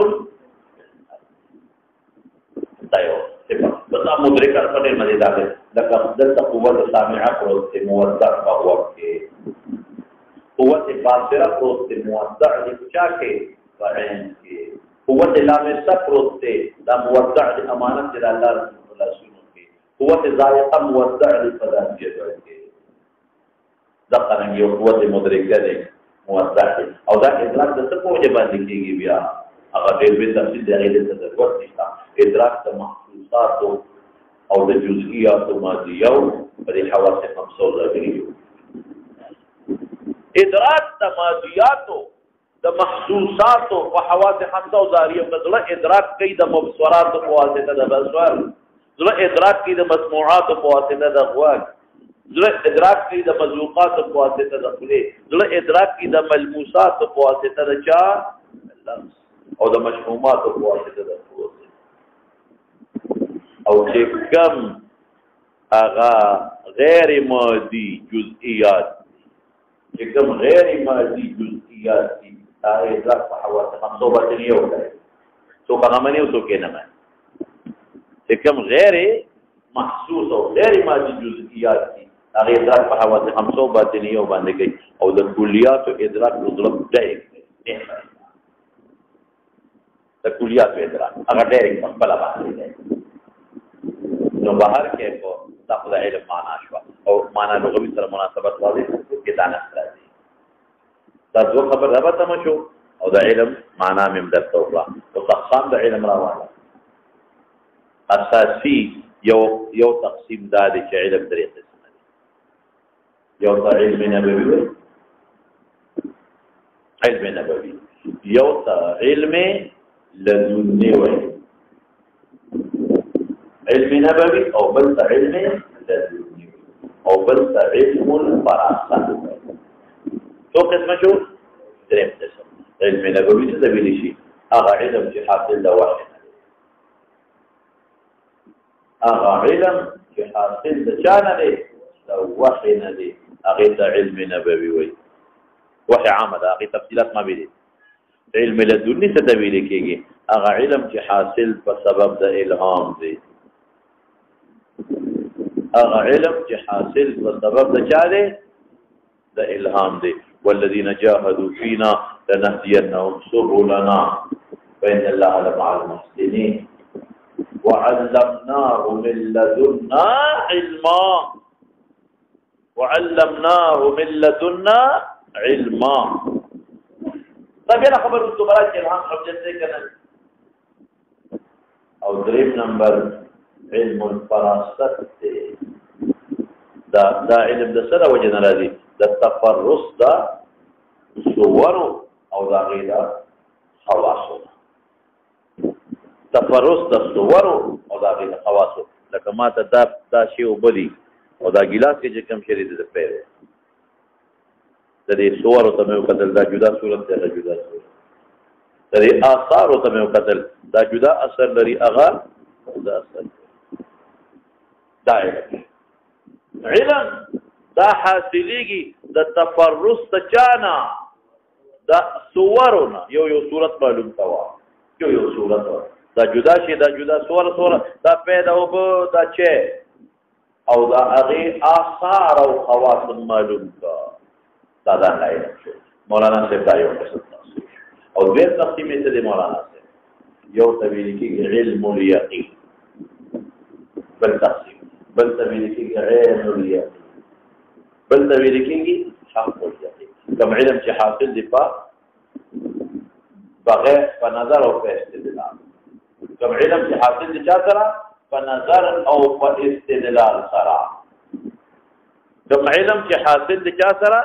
تایو صفت بس مدرکہ پر مزیدار ہے لکه دلته قوت سامعه پروت دی موضع په وخت کې قوت باصره پروت دی موضع د چا کې وعین کې قوت لامسه پروت دی دا موضع د امانت د الله رسول الله سنت کې قوت ذائقه موضع د فضائیت کې دا څنګه یو قوت مدرکه دی موضع دی او دا ادراک د څه په وجه باندې کېږي بیا هغه ډېر به تفصیل دی هغه د ضرورت نشته ادراک د محسوسات او د جزئیات ماضیو پر حواس خمسو لګیو ادراک د ماضیات د محسوسات او حواس خمسو زاریو بدله ادراک کوي د مبصرات په واسطه د بصر زله ادراک کوي د مسموعات په واسطه د غوږ زله ادراک کوي د مذوقات په واسطه د خله زله ادراک کوي د ملموسات په واسطه د چا او د مشمومات په واسطه د خله او چې کم اغا غیر مادی جزئیات چې کم غیر مادی جزئیات دي هغه ادراک په حواس خمسو باندې یو کوي څو هغه معنی او څو کې نه معنی چې کم غیر محسوس او غیر مادی جزئیات دي هغه ادراک په حواس خمسو باندې یو باندې کوي او د کلیات او ادراک مطلب دی د کلیات او ادراک هغه ډېر په بل باندې نو بهر کې کو تاخذ علم معنا شو او معنا لغوي سره مناسبت واضح کې دانه راځي دا دوه خبر راته مشو او د علم معنا مم در توبه او تقسیم د علم راواله اساسي یو تقسیم دا دی چې علم درې قسم دي یو د علم نبوي علم نبوي یو د علم لدني وي علم نبوي او بل علم لدني او بل علم الفراسة شو قسمه شو؟ دريم قسم علم نبوي څه ویل شي هغه علم چې حاصل د وحي هغه علم چې حاصل د چا نه دی د وحي نه دی هغه ته علم نبوي وي وحي عام ده هغه تفصيلات ما بيدي علم لدني څه ویل کېږي هغه علم چې حاصل په سبب د الهام دی هغه علم چې حاصل په سبب د چا دی د الهام دی والذین جاهدوا فینا لنهدینهم سبلنا فإن الله لمع المحسنين وعلمناه من لدنا علما وعلمناه من لدنا علما. دا بیا خبر دوباره چې الهام حجت دی کنه. او دریم نمبر علم الفراست دی. دا علم د سره وجه نه راځي د تفرس دا صور او دا غیدا خواصو. تفرس د صور او دا غیدا خواصو. لکه ما ته دا شی وبدي او دا ګلاس کې چې کوم شی دی د پیره د دې صور ته مې وکتل دا جدا صورت دی دا جدا صورت د دې آثار ته مې وکتل دا جدا اثر لري اغا دا اثر دا علم دا حاصلېږي د تفرس ته چانا دا صورونه یو صورت معلوم توا یو صورت دا جدا شي دا جدا صور دا پیدا وب دا چه او دا هغه آثار او خواص معلوم کا دا نه شو. مولانا صاحب دا یو څه او دې تقسیم یې د مولانا صاحب یو تویل کې علم الیقین بل تقسیم بل تویل کې عین الیقین بل تویل کې حق الیقین. کوم علم چې حاصل دی بغیر په نظر او په استدلال. کوم علم چې حاصل دي چا سره په نظر او په استدلال سره. کوم علم چې حاصل دي چا سره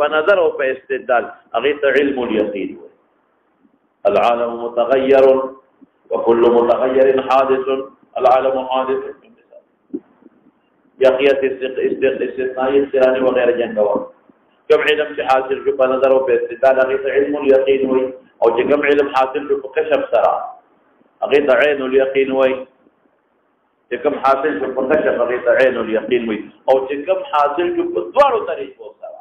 په نظر او په استدلال هغه ته علم الیقین. العالم متغیر وكل متغیر حادث. العالم حادث یقیت استثنائی استرانی وغیرہ جنگوا. کوم علم چې حاصل شو په نظر او په استدلال هغه ته علم الیقین وي. او چې کوم علم حاصل شو په کشف سره هغه ته عین الیقین وای. چې کوم حاصل شو په کشف هغه ته عین الیقین وای. او چې کوم حاصل شو په دوړو طریقو سره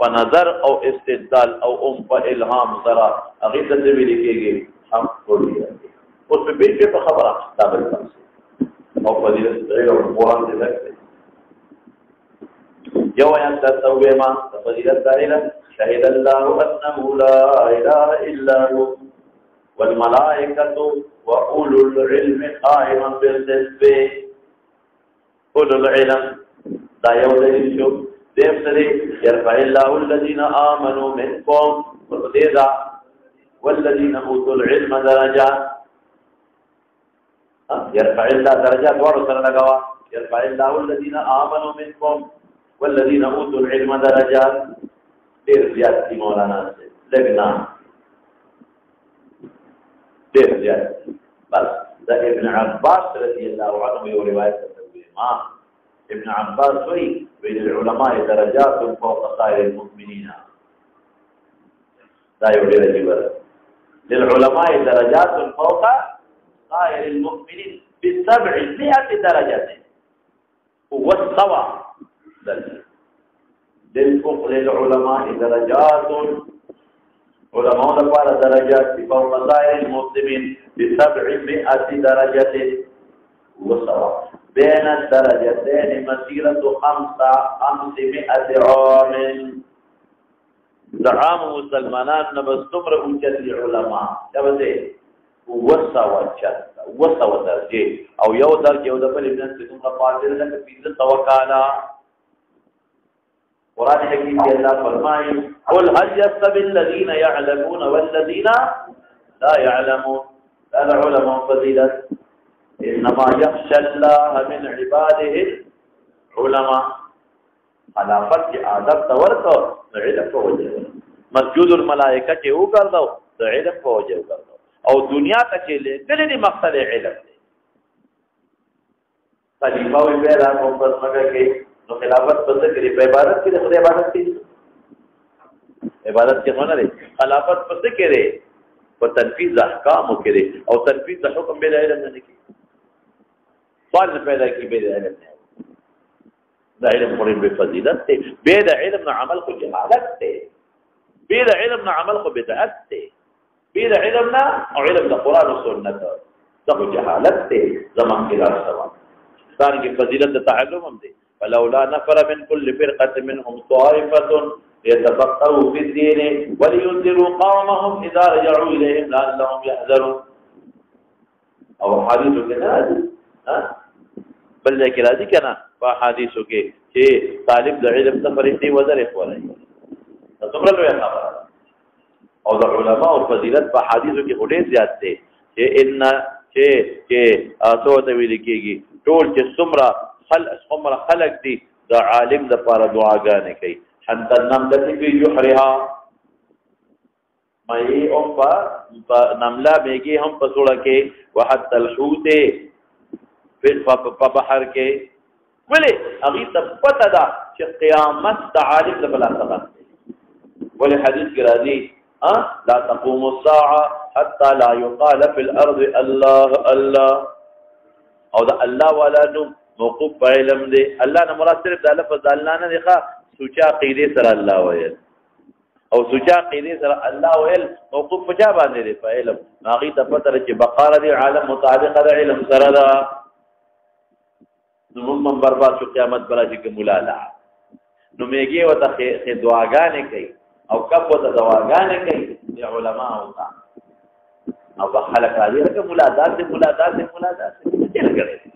په نظر او استدلال او په الهام سره هغه ته ویل کېږي حق الیقین. اوس په بیچ په خبره دا بل څه او فضیلت او قرآن دې راکړي. یو آیات تاسو ما فضیلت دایله شهد الله انه لا اله الا هو والملائكة وأولو العلم قائما بالقسط. أولو العلم دا یو دلیل شو. دیم سره يرفع الله الذين آمنوا منكم والذين أوتوا العلم درجات. يرفع الله درجات ورسل لقوا يرفع الله الذين آمنوا منكم والذين أوتوا العلم درجات. دیر زیادتی مولانا سے لگنا دیر زیاد. بس دا ابن عباس رضی اللہ عنہ یو روایت تقوی ما ابن عباس وی للعلماء درجات فوق سائر المؤمنین. دا یو دیر جبر للعلماء درجات فوق سائر المؤمنین ب700 درجات والسوا درجات. للعلماء درجات علماء لپاره درجات فوق سائر المسلمين ب700 درجة وسوا بين الدرجتين مسيرة 500 عام. عام مسلمانان نبستمر اوچت علماء چبته وسوا درجه او یو درجه او د بل ابن څخه فاضل لکه 500 کالا. قرآن حکیم کی اللہ فرمائے قل هل يستوي الذين يعلمون والذين لا يعلمون. هذا علماء فضیلت انما يخشى الله من عباده العلماء. خلافت کی عادت تورکو علم په وجه مسجود الملائکه کې وګرځاو د علم په وجه وګرځاو او دنیا ته چې لګلې دي مقصد علم دی. خلیفہ وی پیدا کوم پر مګه کې نو خلافت په ذکر په عبادت کې د خدای عبادت کې عبادت کې نه لري. خلافت په ذکر په تنفيذ احکام کې او تنفيذ حکم به علم نه کې. سوال پیدا کی به علم نه. دا علم قرین به فضیلت ته به د علم عمل کو جهالت ته به د علم عمل کو بدعت ته به د علم او علم د قران او سنت ته جهالت ته زمان کې راځي. ثاني کې فضیلت تعلم هم دي. فلولا نفر من كل فرقة منهم طائفة ليتفقهوا في الدين ولينذروا قومهم إذا رجعوا إليهم لعلهم يحذرون. أو حديث كذا بل ځکه راځي کنه په حدیثو کې چې طالب د علم ته فرشتي وزر خوري څومره لوی خبره او د علماء او فضیلت په حدیثو کې ډېر زیات دي چې ان چې تاسو ته ویل کېږي ټول چې څومره خلق دي د عالم د لپاره دعاګانې کوي حتى النملة في جحرها مې او په نمله میږي هم په سوړه کې وحتى الحوت په بحر کې ولې هغه ته پته ده چې قیامت د عالم د بلا څخه ولې حدیث کې راځي لا تقوم الساعه حتى لا يقال في الارض الله الله او دا الله ولا نو موقوف علم دی الله نه مراد صرف د لفظ الله نه دی ښه سوچا عقیده سره الله ویل او سوچا عقیده سره الله ویل موقوف په چا باندې دی په علم هغه ته پته چې بقره دی عالم متعلق د علم سره ده نو موږ برباد شو قیامت بلا چې مولا لا نو میږي وته دعاګانې کوي او کب وته دعاګانې کوي د علماء او او خلک راځي چې مولا داسې څه کوي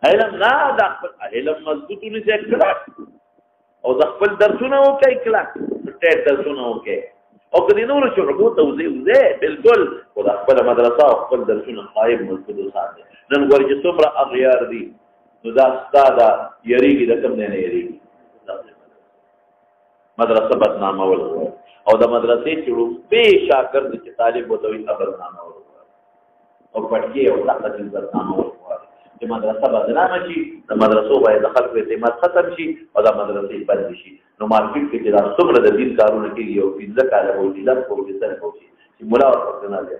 علم نه د خپل علم مضبوطونه چې کړه او د خپل درسونه وکي کړه ټیټ درسونه وکي او کله نور شعبو توزیع بالکل او د خپل مدرسه او خپل درسونه قائم مضبوط ساتي نن ګورې چې څومره اغیار دي نو دا استاد یریږي د کوم نه یریږي مدرسه بدنامه ول او د مدرسې چړو به شاګرد چې طالب وته خبرنامه ول او پټکی او طاقت بدنامه ول چې مدرسه بدنامه شي د مدرسو باید د خلکو اعتماد ختم شي او د مدرسې بند شي نو مارکیټ کې چې دا څومره د دین کارونه کوي او پنځه کاله وو دي لږ وو دي سره وو چې مولا او څنګه دی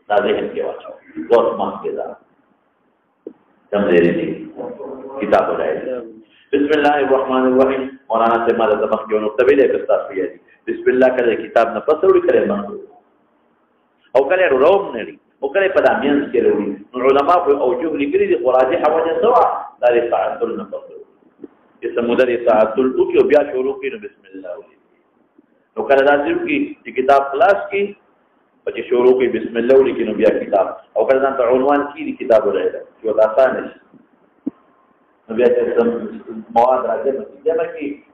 دا ذهن کې واچو اوس مخکې دا سمجھې کتاب راځي بسم الله الرحمن الرحیم مولانا سے ماده د مخکې نو تبې له کستا پیږي بسم الله کله کتاب نه پسوړي کړي ما او کله روم نه لري او کله په دامین کې وروي نو علما په اوجه لګري دي خراجه حواجه سوا دا تعدل نه پسو چې سمودر تعدل او کې بیا شروع کړي بسم الله نو کله دا چې کتاب خلاص کی چې شروع کړي بسم الله ولیکي نو بیا کتاب او کله دا عنوان کړي کتاب ولایته چې دا آسان شي نو بیا چې مواد راځي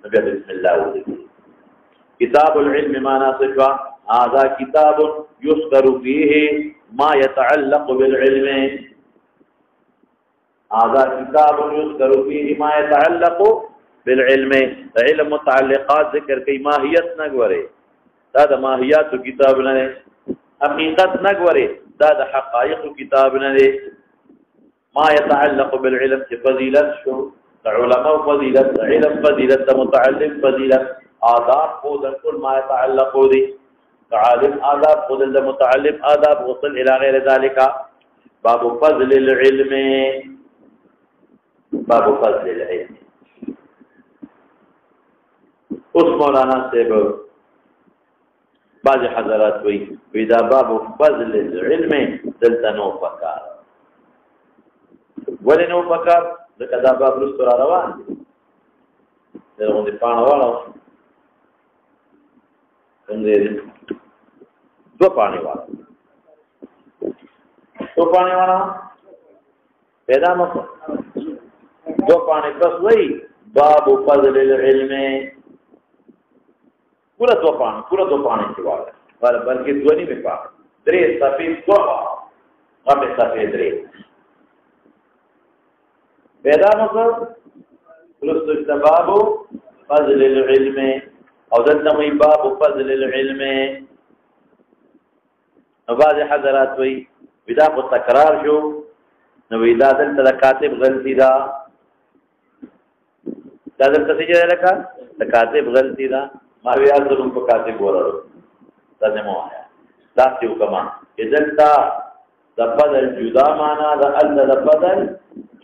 نو بیا بسم الله ولیکي کتاب العلم معنا صفه هذا كتاب يذكر فيه ما يتعلق بالعلم هذا كتاب يذكر فيه ما يتعلق بالعلم علم متعلقات ذکر کوي ماهیت نه غوري دا د ماهیات کتاب نه حقیقت نه غوري دا د حقایق کتاب نه ما يتعلق بالعلم فضيلت شو علماء فضيلت علم فضيلت متعلم فضيلت آداب خود كل ما يتعلق به عالم آداب خود المتعلم آداب وصل إلى غير ذلك باب فضل العلم باب فضل العلم اس مولانا سے بعض حضرات وإذا باب فضل العلم دلتنو فکار ولنو فکار ذکر باب رستور روان دلغن دی پانا والا دو پانی والا پیدا مکو دو پانی پس وی باب فضل العلم پورا دو پانی کی والا بلکہ دونی میں پاک درے سفید دو غم سفید درے پیدا مکو رستو باب فضل العلم او دلتموی باب فضل العلم نو بعض حضرات وی ودا په تکرار شو نو ودا دلته کاتب غلطی دا دلته څه جوړه لکه کاتب غلطی دا ما بیا زرم په کاتب ورارو دا نه مو آیا دا څه وکما دلته د بدل جدا معنا دا ال د بدل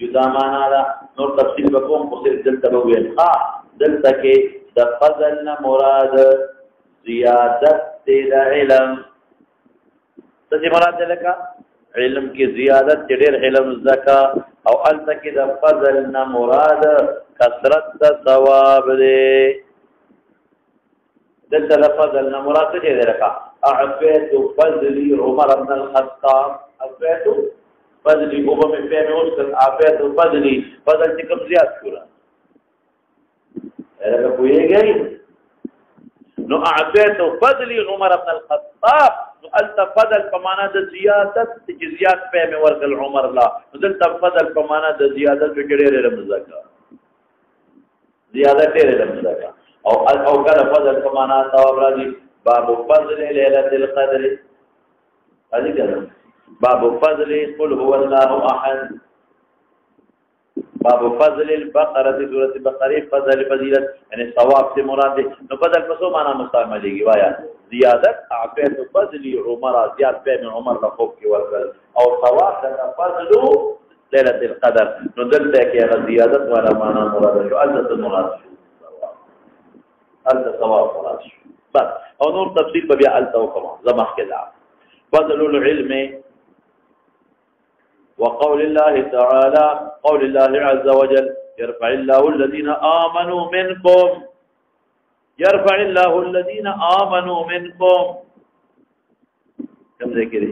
جدا معنا دا نور تفصیل وکوم خو دلته به ویل دلته کې د بدل نه مراد زیادت د علم څه مراد ده لکه علم کې زیادت ډېر علم زکا او الته کې د فضل نه مراد کثرت د ثواب دی دلته د فضل نه مراد څه دی لکه اعفیت فضلی عمر بن الخطاب اعفیت فضلی اوبه مې پی مې اوسکل عافیت فضلی فضل چې کوم زیات کړه هغه پوهېږئ نو اعطيت فضلی عمر بن الخطاب نو الته فضل په معنا د زیادت چې زیات پی مې ورکل عمر لا نو دلته فضل په معنا د زیادت کې ډېر رمزکا زیادت ډېر رمزکا او کله فضل په معنا ثواب راځي باب فضل ليله القدر هذه كده باب فضل قل هو الله احد باب فضل البقره سوره البقره فضل فضیلت یعنی ثواب سے مراد ہے نو فضل پسو معنا مستعملېږي وایا زیادت اعطيت فضل عمر زیاد په عمر له خوب کې ورکل او ثواب د فضل ليله القدر نو دلته کې زیادت ولا معنا مراد شو عزت مراد شو ثواب مراد شو بس او نور تفصیل بیا الته وکما زمخ کې دا فضل العلم وقول الله تعالى قول الله عز وجل يرفع الله الذين آمنوا منكم يرفع الله الذين آمنوا منكم كم ذكري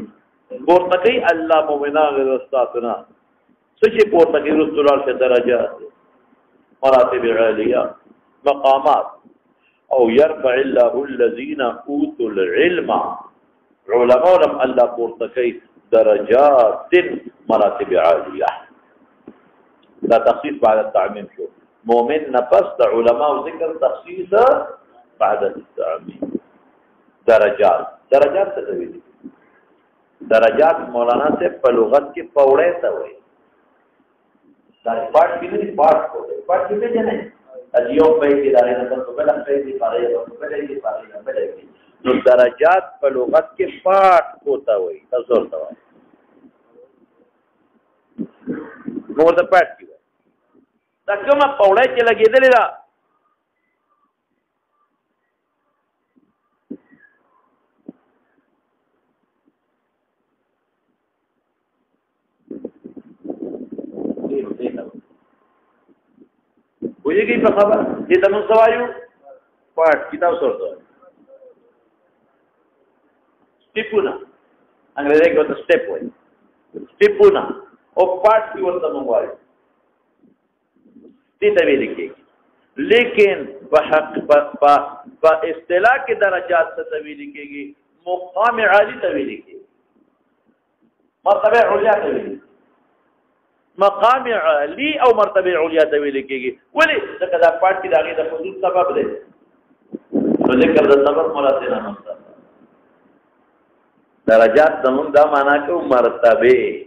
پورتقي الله مؤمنان رستاتنا سچي پورتقي رسول الله سے درجات مراتب عاليه مقامات او يرفع الله الذين اوتوا العلم علماء لم الله پورتقي درجات مراتب عاليه لا تخصيص بعد التعميم شو مؤمن نفس علماء ذكر تخصيص بعد التعميم درجات تدوي درجات مولانا سے لغت کے پوڑے توي پاٹ کی نہیں پاٹ کی نہیں اجیو پہ کی دارے نہ تو پہلا پہ کی پارے تو پہلے کی پارے نہ پہلے کی نو درجات په لغت کې پاٹ کوتا وي تاسو ورته وایي نو د پاٹ کی دا کومه پوړې چې لګېدلې ده ویږي په خبر دې تاسو سوایو پاٹ کتاب سورته स्टिपुना अंग्रेजी के मतलब स्टेप हुए स्टिपुना और पार्ट की ओर तमवाई तभी लिखेगी लेकिन इस्तिलाह के दर्जात से तभी लिखेगी मुकाम आली तभी लिखेगी मर्तबे उलिया तभी लिखेगी मकाम आली और मर्तबे उलिया तभी लिखेगी वली कदा पार्ट की दागी दा फजूल सबब दे तो जिक्र दा सबब मुराद ना होता درجات زمون دا معنا کو مرتبه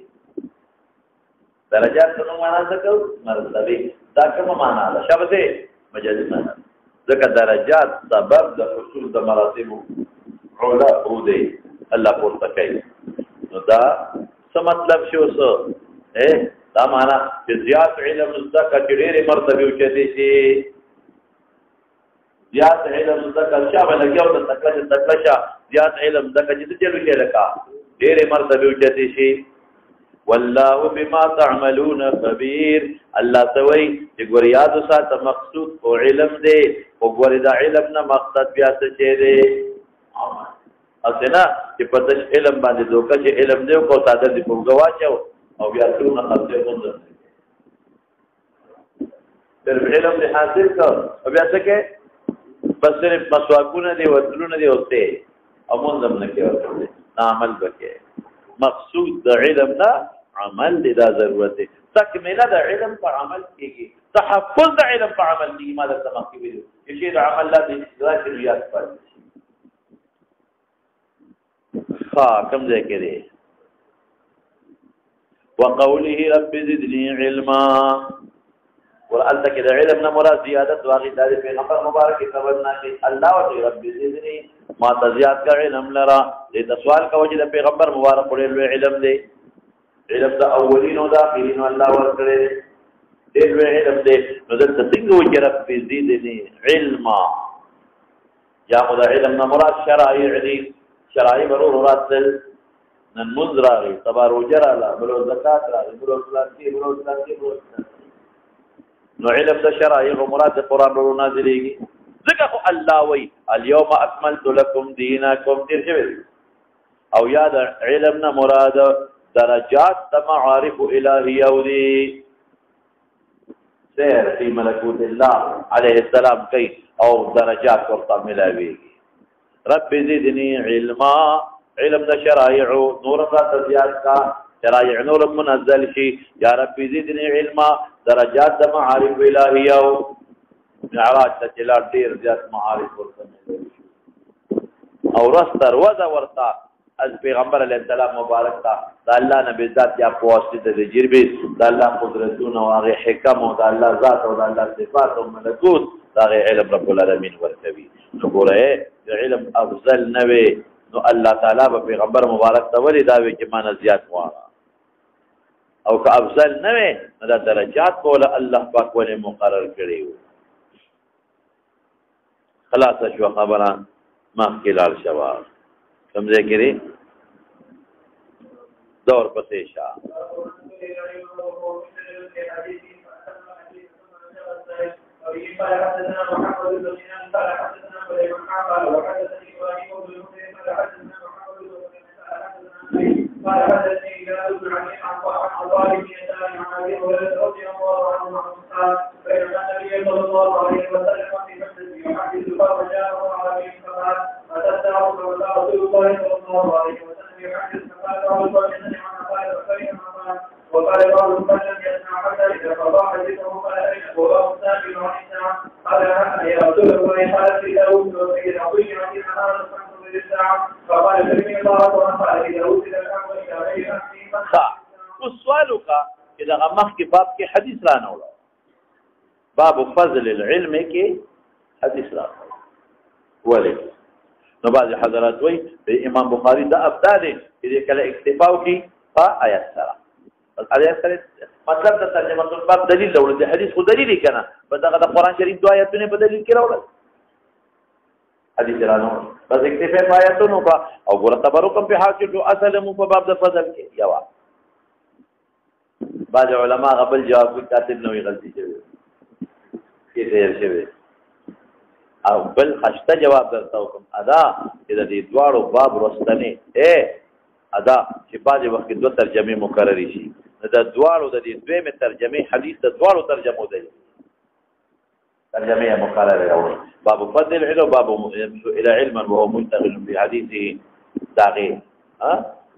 درجات زمون معنا کو مرتبه دا کوم معنا ده شبته مجازي معنا ځکه درجات سبب د حصول د مراتب علا بودي الله پورته کوي نو دا څه مطلب شو څه دا معنا چې زیات علم زکه ډېرې مرتبه اوچتي شي زیات علم زکه شابه لګیاو د تکلشه زیات علم زکه چې چلو کې لکا ډېرې مرتبه اوچتي شي والله بما تعملون خبير الله توي چې ګور یاد ساته مقصود او علم دی او ګور دا علم نه مقصد بیا څه دی اسنه چې پته علم باندې دوکه چې علم دی او ساده دی په گواچو او بیا څونه خپل مونږ تر علم دې حاصل کړ او بیا څه کې بس صرف مسواکونه دی وتلونه دی اوسه امونځم نه کې ورته عمل وکړي مقصود د علم نه عمل دا ضرورت دی تکمیله د علم په عمل کېږي تحفظ د علم په عمل کېږي ماده تمام کېږي چې د عمل لا دې ذکر یاد پاتې ها کوم ځای کې دی وقوله رب زدني علما ورألت كده علم مراد زيادة واغي داري پیغمبر مبارک تبرنا کہ اللہ و رب زدني ما تزياد کا علم لرا دې سوال کا وجه د پیغمبر مبارک له علم دی علم د اولین او د اخرین الله ورکړي دې علم دی نو د څنګه وجه رب زدني علما یا خدای علم مراد شرایع دی شرایع ضرورات نن منذرا تبار وجرا لا بلو زکات را بلو صلاتی بلو نو علم د شرایع مراد قرآن ورو نازلېږي ځکه خو الله وی اليوم اكملت لكم دينكم تیر شوی او یاد علم نه مراد درجات د معارف الهیه او دی سیر فی ملکوت الله علیه السلام کوي او درجات ورته ملاویږي رب زدنی علما علم د شرایع نور را زیات کا شرایع نور منزل شي یا رب زدنی علما درجات د معارف الهیه او معراج ته لا ډیر زیات معارف ورته او رستر وذا ورتا از پیغمبر علیه السلام مبارک تا دا الله نبی ذات یا پواسطه د تجربه دا الله قدرتونه او هغه حکم او دا الله ذات او دا الله صفات او ملکوت دا علم رب العالمین ورکوي نو ګوره علم افضل نوي نو الله تعالی په پیغمبر مبارک ته ولې دا وی چې مان زیات واره او که افضل نوي دا درجات کوله الله پاک ولې مقرر کړی خلاص شو خبره ما خلال شواب سمجھے گری دور پتیشا مخ کے باب کے حدیث رانا ہوگا باب فضل العلم کے حدیث رانا ہوگا ولی نباز حضرات وی امام بخاری دا ابدال کہ یہ کل اکتفاو کی فا آیت سرا آیت سرا مطلب دا ترجمہ باب دلیل لولا دی حدیث خود دلیل ہی کنا بس دا قرآن شریف دو آیتوں نے بدلیل کی رولا حدیث رانا ہوگا بس اکتفاو آیتوں نے او گورا تبرکم پہ حاکر جو اصل مو پا باب دا فضل کے یوا بعض علماء قبل جواب کوي کاتب نوې غلطي شوی کې تیر شوی او بل خشته جواب درته کوم ادا چې د دې دواړو باب ورستنې ادا چې بعض وخت دوه ترجمه مکرري شي د دواړو د دې دوه ترجمه حدیث د دواړو ترجمه دی ترجمه مکرره راوړي باب فضل العلم باب الى علما وهو منتقل في حديثه داغي ها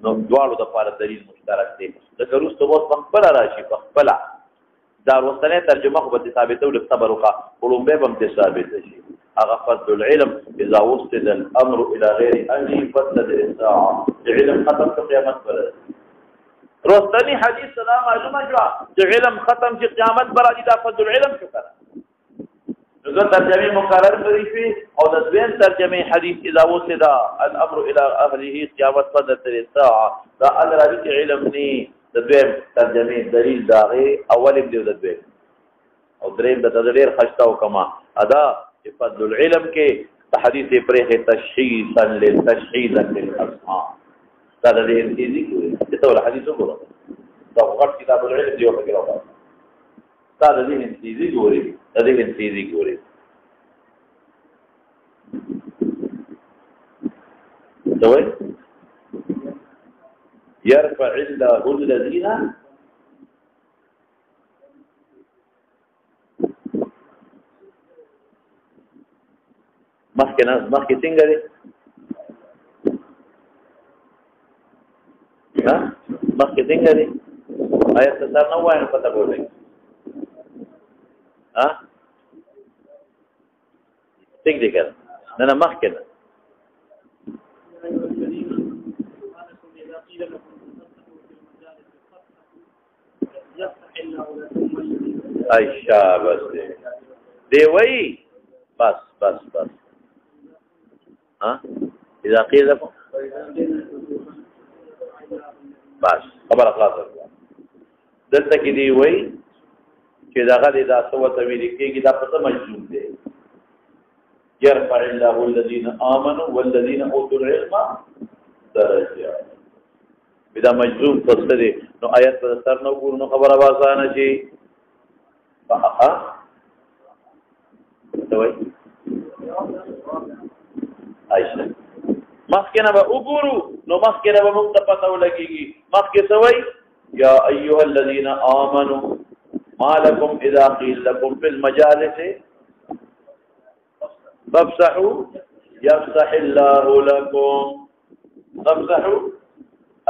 نو دواړو د لپاره دلیل مشترک دی د کروستو وخت خپل راشي خپل دا ورستنه ترجمه خو به ثابته ول تبرقه علوم به هم ثابت شي هغه فضل العلم اذا وصل الامر الى غير اهله فسد الساعه علم ختم قیامت پر ورستنی حدیث سلام معلومه شو علم ختم چې قیامت پر راځي دا فضل العلم شو کنه نو ترجمه مقرر کړی شي او د دویم ترجمه حدیث اذا وصل الامر الى اهله قیامت فسد الساعه دا الراوی علم ني د دویم ترجمه دلیل داغه اول دی د دویم او دریم د تدبیر خشتا او کما ادا فضل العلم کې حدیث پرې تشخیصا للتشخيصا للاسماء دا د دې انتیزي کوي ته ول حدیث وګورئ دا وخت کتاب العلم دی په کې راوړل دا د دې انتیزي ګوري د دې انتیزي ګوري دوی يرفع الله الذين مخکې څنګه دي ها مخکې څنګه دي آیت څه نو وایي پته ګورئ ها څنګه دي کړه نه مخکې نه عائشہ بس دی وی بس ها اذا قيل لكم بس خبر خلاص دلته کې دی وی چې دا غلي دا سوت ویل کېږي دا په مجذوب دی يرفع الله الذين امنوا والذين اوتوا العلم درجات بدا مجذوب فسره نو آیت پر سر نو ګور نو خبره واسانه شي فاها دوی عائشہ مخکنه به وګورو نو مخکنه به موږ ته پته ولګيږي مخکې سوي یا ایها الذين آمنوا ما لكم اذا قيل لكم في المجالس فافسحوا يفسح الله لكم فافسحوا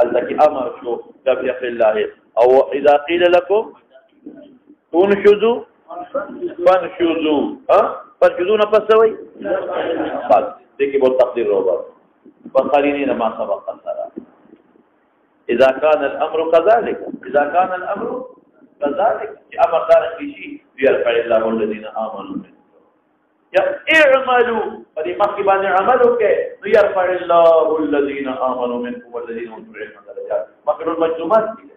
التي امر شو يفسح الله او اذا قيل لكم انشزوا فانشزوا فانشزوا نفسوي بس देखिए बहुत तकदीर होगा बखरीनी नमा सबक असरा اذا كان الامر كذلك اذا كان الامر كذلك امر دار شيء يرفع الله الذين امنوا یا اعملوا فدي مخي باندې عملو کې يرفع الله الذين امنوا منكم والذين اوتوا العلم درجات مخلوق مجزومات دي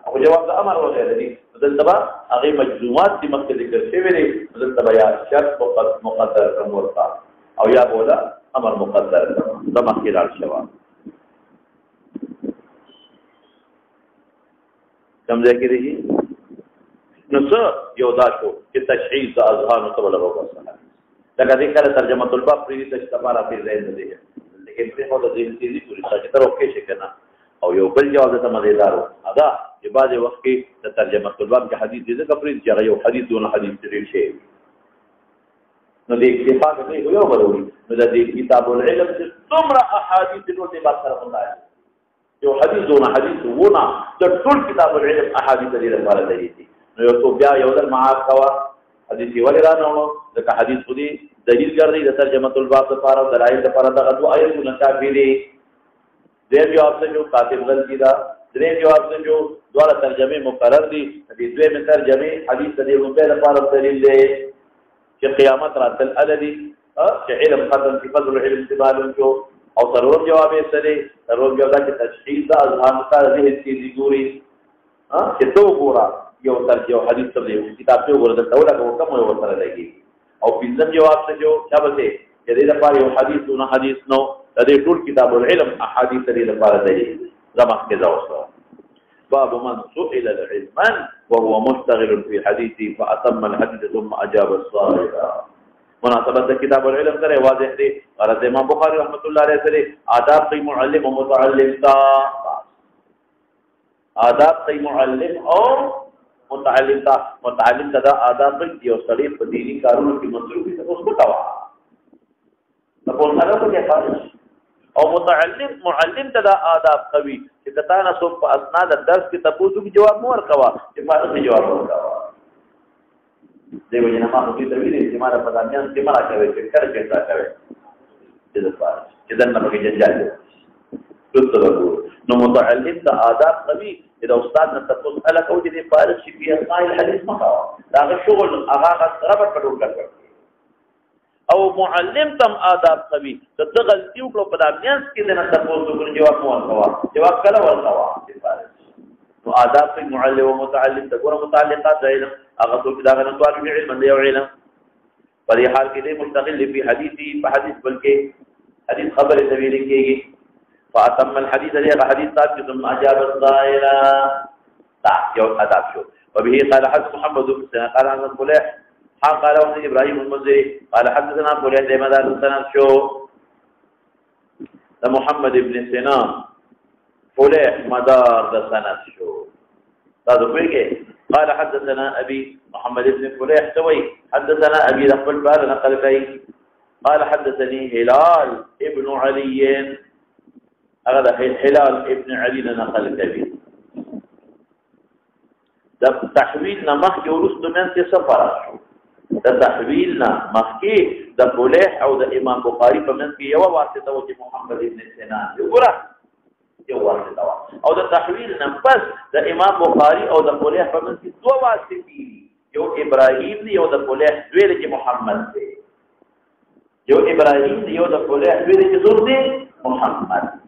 او جواب د امر وغيره دي دلته هغه مجزومات دي مخکې ذکر شوی دي دلته یا شرط مقدر کوم ورته او یا بولا امر مقدر د مخکې لار شوا سمجھے کې دي نو څه یو دا شو چې تشعيع د اذهان او تبلغ وسه لکه ذکر ترجمه الباب پری تشتبارا فی ذهن دي لیکن په هغه د دې تیزی پوری چې تر اوکې شي کنه او یو بل جواب ته مزیدار ادا چې بعض وخت کې د ترجمه الباب کې حدیث دې کپری چې یو حدیث دون حدیث دې شي نو دې اتفاق نه یو ضروري نو د دې کتاب العلم چې څومره احادیث نو دې بات سره وایي یو حدیث دون حدیث ونه د ټول کتاب العلم احادیث دې لپاره دی نو یو څو بیا یو در معاف کوا حدیث ولی را نو ځکه حدیث خو دې دلیل ګرځي د ترجمه الباب لپاره او دلایل لپاره دغه دوه آیتونه کافي دي دې جواب څه جو کاتب غلطی دا دې جواب څه جو دواړه ترجمه مقرر دي دې دوه من ترجمه حدیث دې په لپاره دلیل دی چې قیامت راتل الذي چې علم ختم په فضل علم استعمال جو او ضرور جواب یې سره ضرور جواب چې تشخیص د اذهان سره دې هیڅ ګوري چې تو ګورا یو ترجمه حدیث ته کتاب ته ورته ډول کوم یو سره لګي او پنځم جواب څه جو شابته چې دې لپاره یو حدیث نو حدیث نو د دې ټول کتاب العلم احادیث دې لپاره دی زما کې دا اوسه باب من سئل العلما وهو مشتغل في حديثه فاتم الحديث ثم اجاب السائل مناسبت کتاب العلم سره واضح دی غرض امام بخاری رحمۃ اللہ علیہ سره آداب تی معلم و متعلم تا آداب تی معلم او متعلم تا آداب دی او سړي په دینی کارونو کې مصروفي څه اوس کوټوا په څنګه په کې فارش او معلم تدا آداب قوي چې کتا نه سو په اسناد درس کې تاسو کې جواب مو ورکوا چې فارش جواب ورکوا دیو جنا ما په دې ویلې چې ما په دامیان کې ما راځي چې کله کې راځي دې فارش چې دنه په کې جنجال نو متعلم تا آداب قوي اذا استاد نه تاسو الک او دې فارغ شي په اسماء الحديث مخا دا شغل هغه ربط پټول کړ او معلم تم آداب قوي ته غلطي وکړو په دامینس کې نه تاسو کوم جواب مو ورکوا جواب کله ورکوا نو آداب په معلم او متعلم ته ګوره متعلقات علم هغه څه دا غنه طالب علم دی او علم په دې حال کې دې مستقل په حديثي په حديث بلکې حديث خبره تویل کېږي فاتم الحديث هذا حديث ثابت ثم اجاب السائل يو اداب شو وبه قال حدث محمد بن سنان قال عن فليح قال ابراهيم المنذري قال حدثنا فليح ده مدار السند شو محمد بن سنان فليح مدار السند شو هذا بيجي قال حدثنا ابي محمد بن فليح سوي حدثنا ابي رفل بال نقل كاي قال حدثني هلال ابن علي هذا هلال ابن علي نقل كبير ده تحويلنا مخي ورسل من سفر ده تحويلنا مخي ده فليح او ده امام بخاري فمن في يوا واسطه وجه محمد ابن سنان يقرا يوا واسطه او ده تحويلنا بس ده امام بخاري او ده فليح فمن في دو واسطه يو ابراهيم يو ده فليح ویل چې محمد دی يو ابراهيم يو ده فليح ویل چې زور دی محمد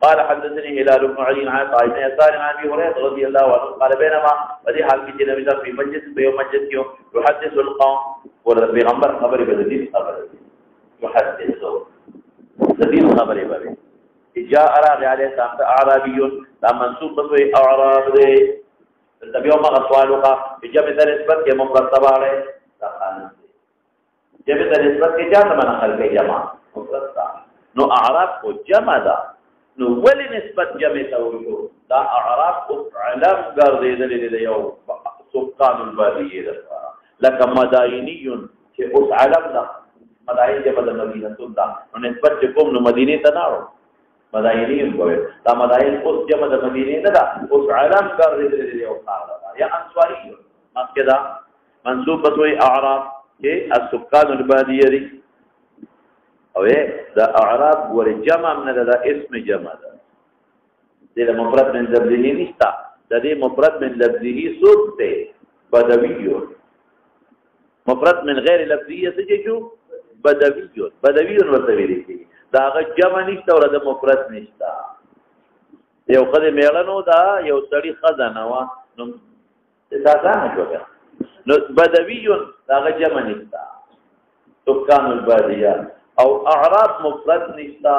قال حدثني هلال بن علي عن قائد يسار عن ابي هريره رضي الله عنه قال بينما بدي حال کې نبی صلی الله مجلس په یو مجلس کې يحدث القوم ورته پیغمبر خبرې بددي خبره يحدث بددي خبرې به جاء اراغ عليه سامت اعرابي لا منسوب به اعراب دي تبيو ما سوالوکا جمع در نسبت کې مفرد عليه ځان جمع در نسبت کې جمع من خلق جمع مفرد نو اعراب کو جمع ده نو ولی نسبت جمع ته وشو دا اعراب علم ګرځېدلې دی یو سکان البادیه لپاره لکه مداینیون چې اوس علم ده مداین جبل مدینه دا نو نسبت کوم نو مدینه ته نه مداینیون کوي دا مداین اوس جبل مدینه نه دا اوس علم ګرځېدلې دی یو کار یا انصاری مکه دا منسوب بتوي اعراب کې السکان البادیه دی او دا اعراب ور جمع نه دا اسم جمع ده دې مفرد من لفظه نشتا د دې مفرد من لفظه صوت ته بدوی مفرد من غیر لفظه څه شو بدوی ورته ویل کی دا غ جمع نشتا ور د مفرد نشتا یو خدای میړنو دا یو سړی خزانه وا نو دا ځان جوړه نو بدوی دا غ جمع نشتا سکان البادیه او اعراب مفرد نشتا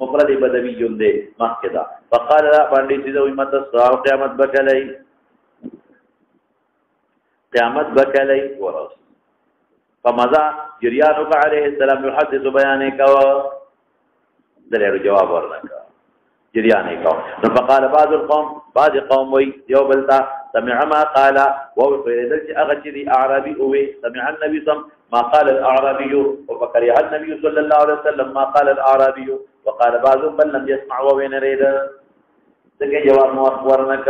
مفرد بدوی جمله مخکدا فقال لا باندې چې دوی مت الساعه قیامت بکلی ورس فماذا جريانك عليه السلام يحدث بيانك دلیر جواب ورنکا جريانك فقال بعض قوم وي يوبلتا سمع ما قال وفريدل اغجري اعرابي اوي سمع النبي ما قال الاعرابي وفكره النبي صلى الله عليه وسلم ما قال الاعرابي وقال بعضهم بل لم يسمع وين ريد دغه جواب ورنک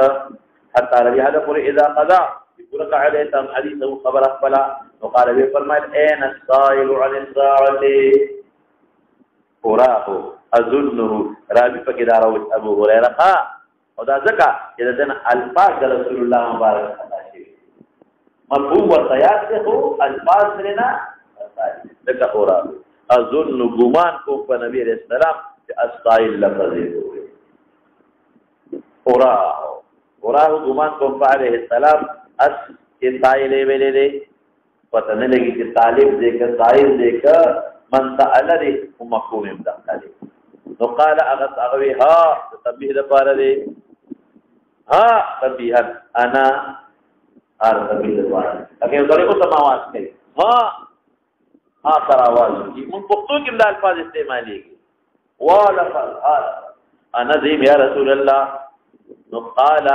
حتى ربي هذا قر اذا قضى يقول عليه تم حديثه خبر اخبلا وقال به فرمائے اين السائل عن الساعه قراه اظنه رابي فقدار ابو هريره او دا ځکه چې دنه الفاظ رسول الله مبارک شي مفهوم ورتيات ته الفاظ لرنا دغه قراه اظن ګمان کو په نبی رسول الله چې استایل لفظ دی اورا ګمان کو په عليه السلام اس استایل ویلې دي پته نه لګي چې طالب دې ک سائل دې ک من سأل دې مفهوم مدخل نو قال اغوي ها تنبيه لپاره دې ها تنبيه انا تنبيه لپاره اګه طریقو سماوات کوي ها تر आवाज کی من پختو کې د الفاظ استعمالي ولا قال انا ذي يا رسول الله نو قال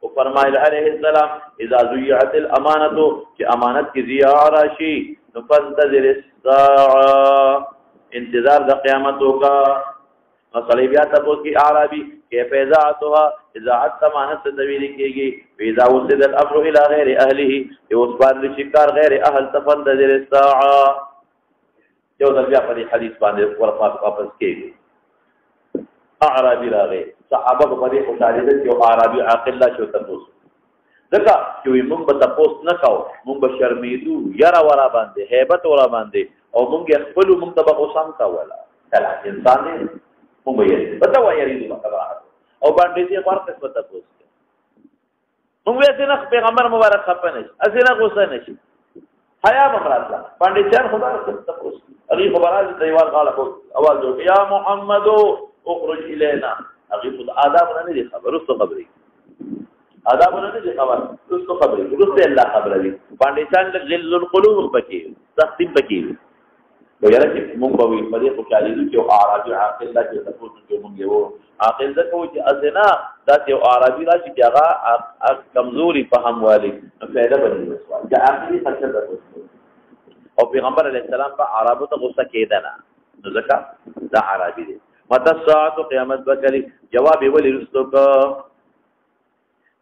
وفرمایل علیہ السلام اذا ضيعت الامانه کہ امانت کی ضیاع راشی نو فانتظر الساعه انتظار د قیامت ہوگا مسئلہ بیا تاسو کی اعرابی کہ فیضاعتها اذاعت امانت تدویل کیږي فاذا وصل الامر الى غیر اهله یوس بار شکار غیر اهل تفنتظر الساعه یو د بیا په حدیث باندې ورپات واپس کیږي اعرابی راغی صحابه په دې خوشاله دي چې اعرابی عاقل لا شو تاسو دغه چې موږ په تاسو نه کاو موږ به شرمیدو یرا ورا باندې hebat ورا باندې او موږ خپل موږ ته به سم کاولا کله انسان دې موږ یې پتا وایي دې مطلب او باندې دې ورته په تاسو موږ یې نه پیغمبر مبارک خپنه اسنه غوسه نشي حیا مخراجه باندې چر خدا تاسو اغي خبرات دیوال غاله اواز جو یا محمد اخرج الینا اغي خود آداب نه دي خبر رسو خبري آداب نه دي خبر رسو خبري رسو الله خبر دي باندې چان غل القلوب پکې تختیم پکې ویل چې مونږ به په دې خوشالي دي چې اعرابي عاقل لا چې تاسو چې مونږ یو عاقل ځکه چې ازنا دا چې اعرابي راشي چې هغه کمزوري فهم والی فائدہ بني سوال چې عاقلي خلک ده او پیغمبر علیه السلام په عربو ته غوسه کېده نه نو ځکه دا عربي دي متى الساعه قیامت بکلی جواب ولی رستو کا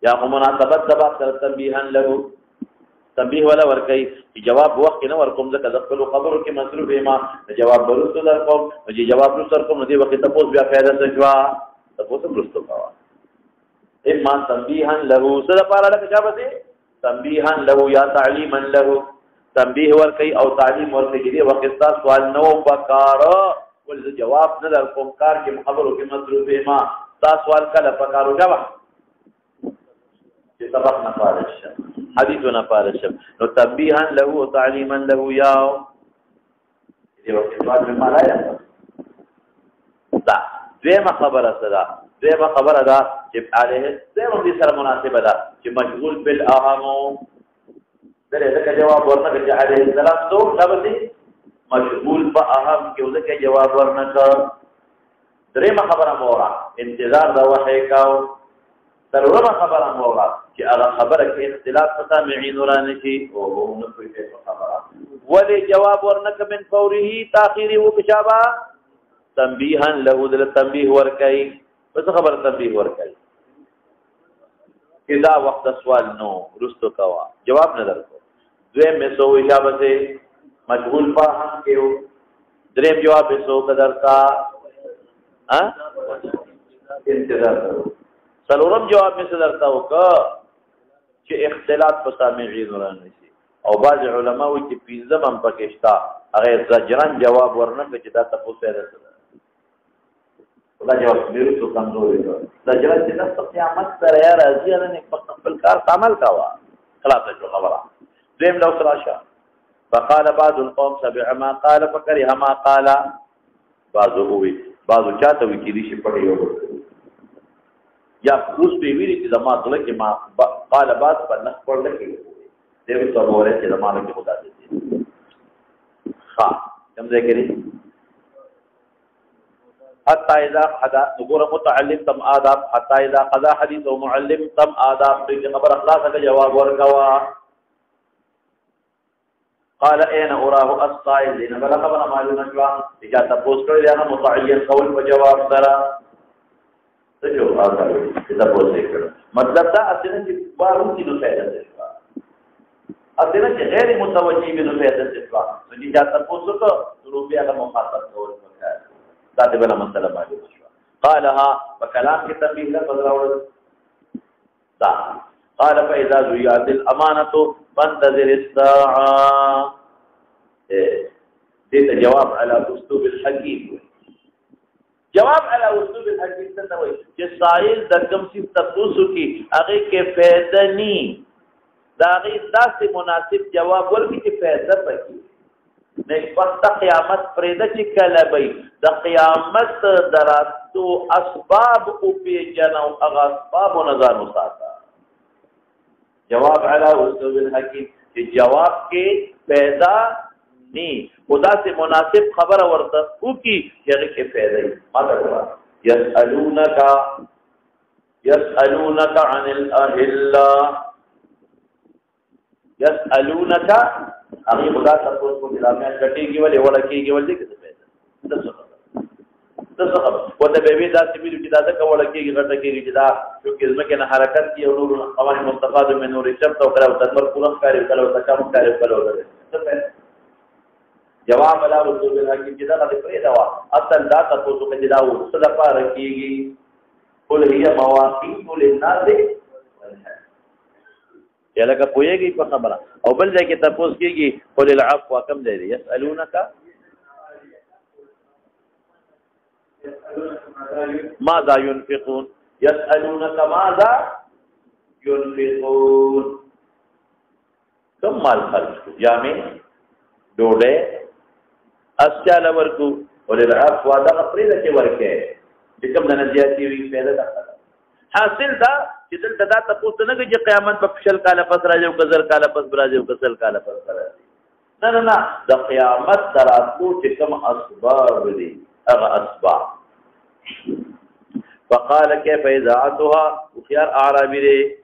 یا مناسبت سبب تر تنبیها له تنبیه ولا ورکی جواب وخت نه ورکوم ځکه د خپل خبرو کې مصروف ما جواب ورستو در کوم چې جواب رستو کوم دې وخت ته پوس بیا فائدہ سجوا تاسو رستو کا اما تنبیها له سره پاره لکه جواب دې تنبیها له یا تعلیما له تنبیه ورکی او تعلیم ورکی دې وخت تاسو سوال نو پکاره ول جواب نه در کوم کار کې خبرو کې مصروف ما تاسو سوال کله پکارو جواب چې سبق نه فارش حدیث نه فارش نو تنبیها له او تعلیما له یا دې وخت بعد ما راځي دا دیمه خبره ده چې عليه دیمه دې سره مناسبه ده چې مشغول بالاهم دغه جواب ورنکړي چې عليه السلام څو لبدي مشغول په اهم کې ولکه جواب ورنکړ درېمه خبره مورا انتظار دا وحی کاو ضرورما خبره مولا چې هغه خبره کې اختلاف سامعين ورانشي او نو کوئی څه خبره ولې جواب ورنک من فوره تاخير وکشابا تنبيها له دل تنبيه ورکای پس خبر تنبيه ورکای کدا وخت سوال نو رستو کوا جواب نه درکو دویم میں سو اجابه سے مشغول فاهم کېو دریم جواب سو قدر کا انتظار کرو سلورم جواب میں صدر تا وکا چې اختلاط په سامعين ورانشي او بعض علماء وي چې پنځم هم پکېشتا هغه زجران جواب ورنکړي چې دا تاسو ته راځي دا جواب میرو تو کمزوري ده زجران چې تاسو قیامت سره راځي نه خپل کار عمل کاوه خلاص جو خبره دیم لو سراشه فقال بعض القوم سبع ما قال فكره ما قال بعضو چاته وی کې دي چې پټي یو یا اوس به ویری چې زما دله کې ما قال بعض پر نخ پړل کې دغه څه وره چې زما له خدا دې ها سمځه کړی حتى اذا حدا نقول متعلم تم آداب حتى اذا قضى حديث ومعلم تم آداب دې خبر اخلاص کا جواب ورکوا قال اين اراه الصائل ان بل خبر معلومه جواب اجازه تاسو کړی دا متعین قول په جواب سره څه جواب راځي دا پوښتنه کړو مطلب دا اصله چې بارو کې نو پیدا شي اصله چې غیر متوجی به نو پیدا شي نو چې دا تاسو ته ضروري هغه مخاطب کول پکار دا دې بل مسله معلومه شو قالها وكلام کې تنبيه لفظ راوړل دا قال فاذا ضيعت الامانه فانتظر الساعه دې جواب على اسلوب الحكيم جواب على اسلوب الحكيم څه وایي چې سائل د کوم څه تاسو کې هغه کې فائدہ ني دا غي داسې مناسب جواب ورکړي چې فائدہ پکې نه وخت قیامت پرېده چې کله به د قیامت دراتو اسباب او پیجن او هغه اسباب نظر وساته جواب على اسلوب الحكيم چې جواب کې پیدا ني خدا سے مناسب خبر ورته او کی هغه کې پیدا مطلب يسألونك عن الأهلة يسألونك هغه خدا تاسو کو دلامه کټيږي ولې ورکیږي ولې کې پیدا تاسو خبر وته به دا چې ویل چې دا کول کېږي غټه کېږي چې دا چې ځمکه نه حرکت کی او نور قوانین مستفاد من نور شرط او کړه تدبر پورا کاری کړه او تکام کاری کړه جواب علا رسول الله کې چې دا د پرې دا اصل دا تاسو کې دا و صدا پار کېږي قل هي مواقيت للناس یلکه پويږي په خبره او بل ځای کې تاسو کېږي قل العفو کم دی يسالونك ماذا ينفقون يسألونك ماذا ينفقون كم مال خرج جامع ډوډۍ اسچال ورکو وللعفو دا پرېده کې ورکه چې کوم د نزياتي وي پیدا ده حاصل دا چې دلته دا تاسو نه چې قیامت په فشل کاله پس راځي او کزر کاله پس راځي او کسل کاله پس راځي نه د قیامت دراتو چې کوم اسباب دي هغه اسباب فقال كيف اذاعتها وخيار اعرابي دي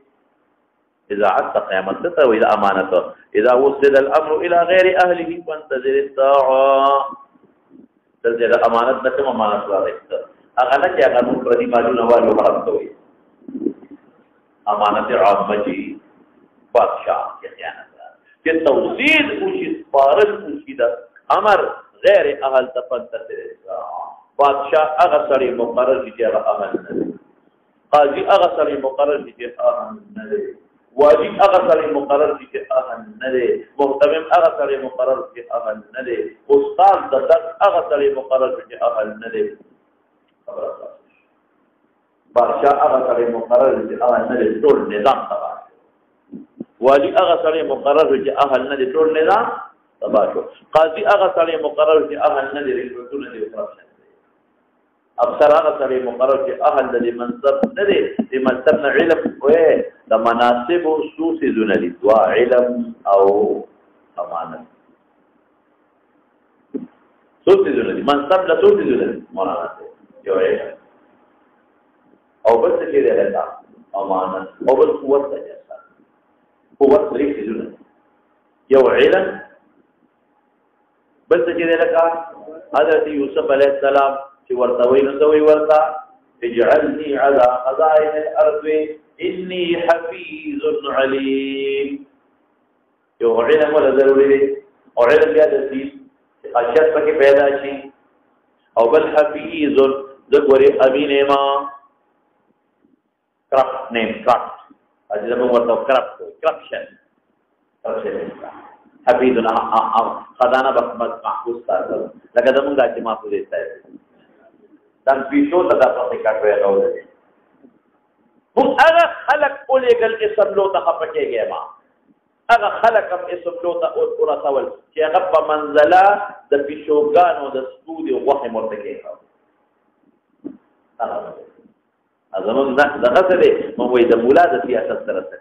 اذاعت قيامت ته وإذا امانته اذا وصل الامر الى غير اهله فانتظر الساعه تلته امانت نه کوم امانت راځي هغه نه چې هغه نور پردي مالونه والو مرستوي امانت عامه جي بادشاہ کی خیانت کہ توحید اوشی پارل اوشی دا امر غیر اهل تفنتظر الساعه بادشاہ هغه سړی مقرر دي چې هغه اهل نه دي قاضي هغه سړی مقرر دي چې اهل نه دي واجب هغه سړی مقرر دي چې اهل نه دي محتمم هغه سړی مقرر دي چې اهل نه دي استاد د درس هغه سړی مقرر دي چې اهل نه دي بادشاہ هغه سړی مقرر دي چې اهل نه دي ټول نظام تبع واجب هغه سړی مقرر دي چې اهل نه دي ټول نظام تبع شو قاضي هغه سړی مقرر دي چې اهل نه دي رشوتونه دي افسر هغه سره مقرر چې اهل د منصب نه دي د منصب نه علم وې د مناسب او خصوصي زونه دي دوا علم او امانت خصوصي زونه دي منصب له خصوصي زونه دي مولانا یو او بس کې دی لتا امانت او بل قوت د جسد قوت لري څه یو علم بل چې لکه حضرت یوسف علیه السلام چې ورته ویني نو دوی ورته اجعلني على خزائن الارض اني حفيظ عليم یو علم ولا ضروري دی او علم بیا د دې خاصیت پکې پیدا شي او بل حفيظ ذکر امین ما کرپٹ نیم کرپٹ اجازه موږ ورته کرپشن حفيظ خزانه بخمت محفوظ ساتل لکه زمونږ چې محفوظ ایستای دم پیشو ته د پاتې کاټوي راوړل هم هغه خلق اولېګل اسم لو ته خپکېږي ما هغه خلق هم اسم لو ته ورسول چې هغه په منزله د پیشوګانو د سپود او غوښه مرتکې ازمن دغه څه دی مو وې د مولا د سیاست سره څه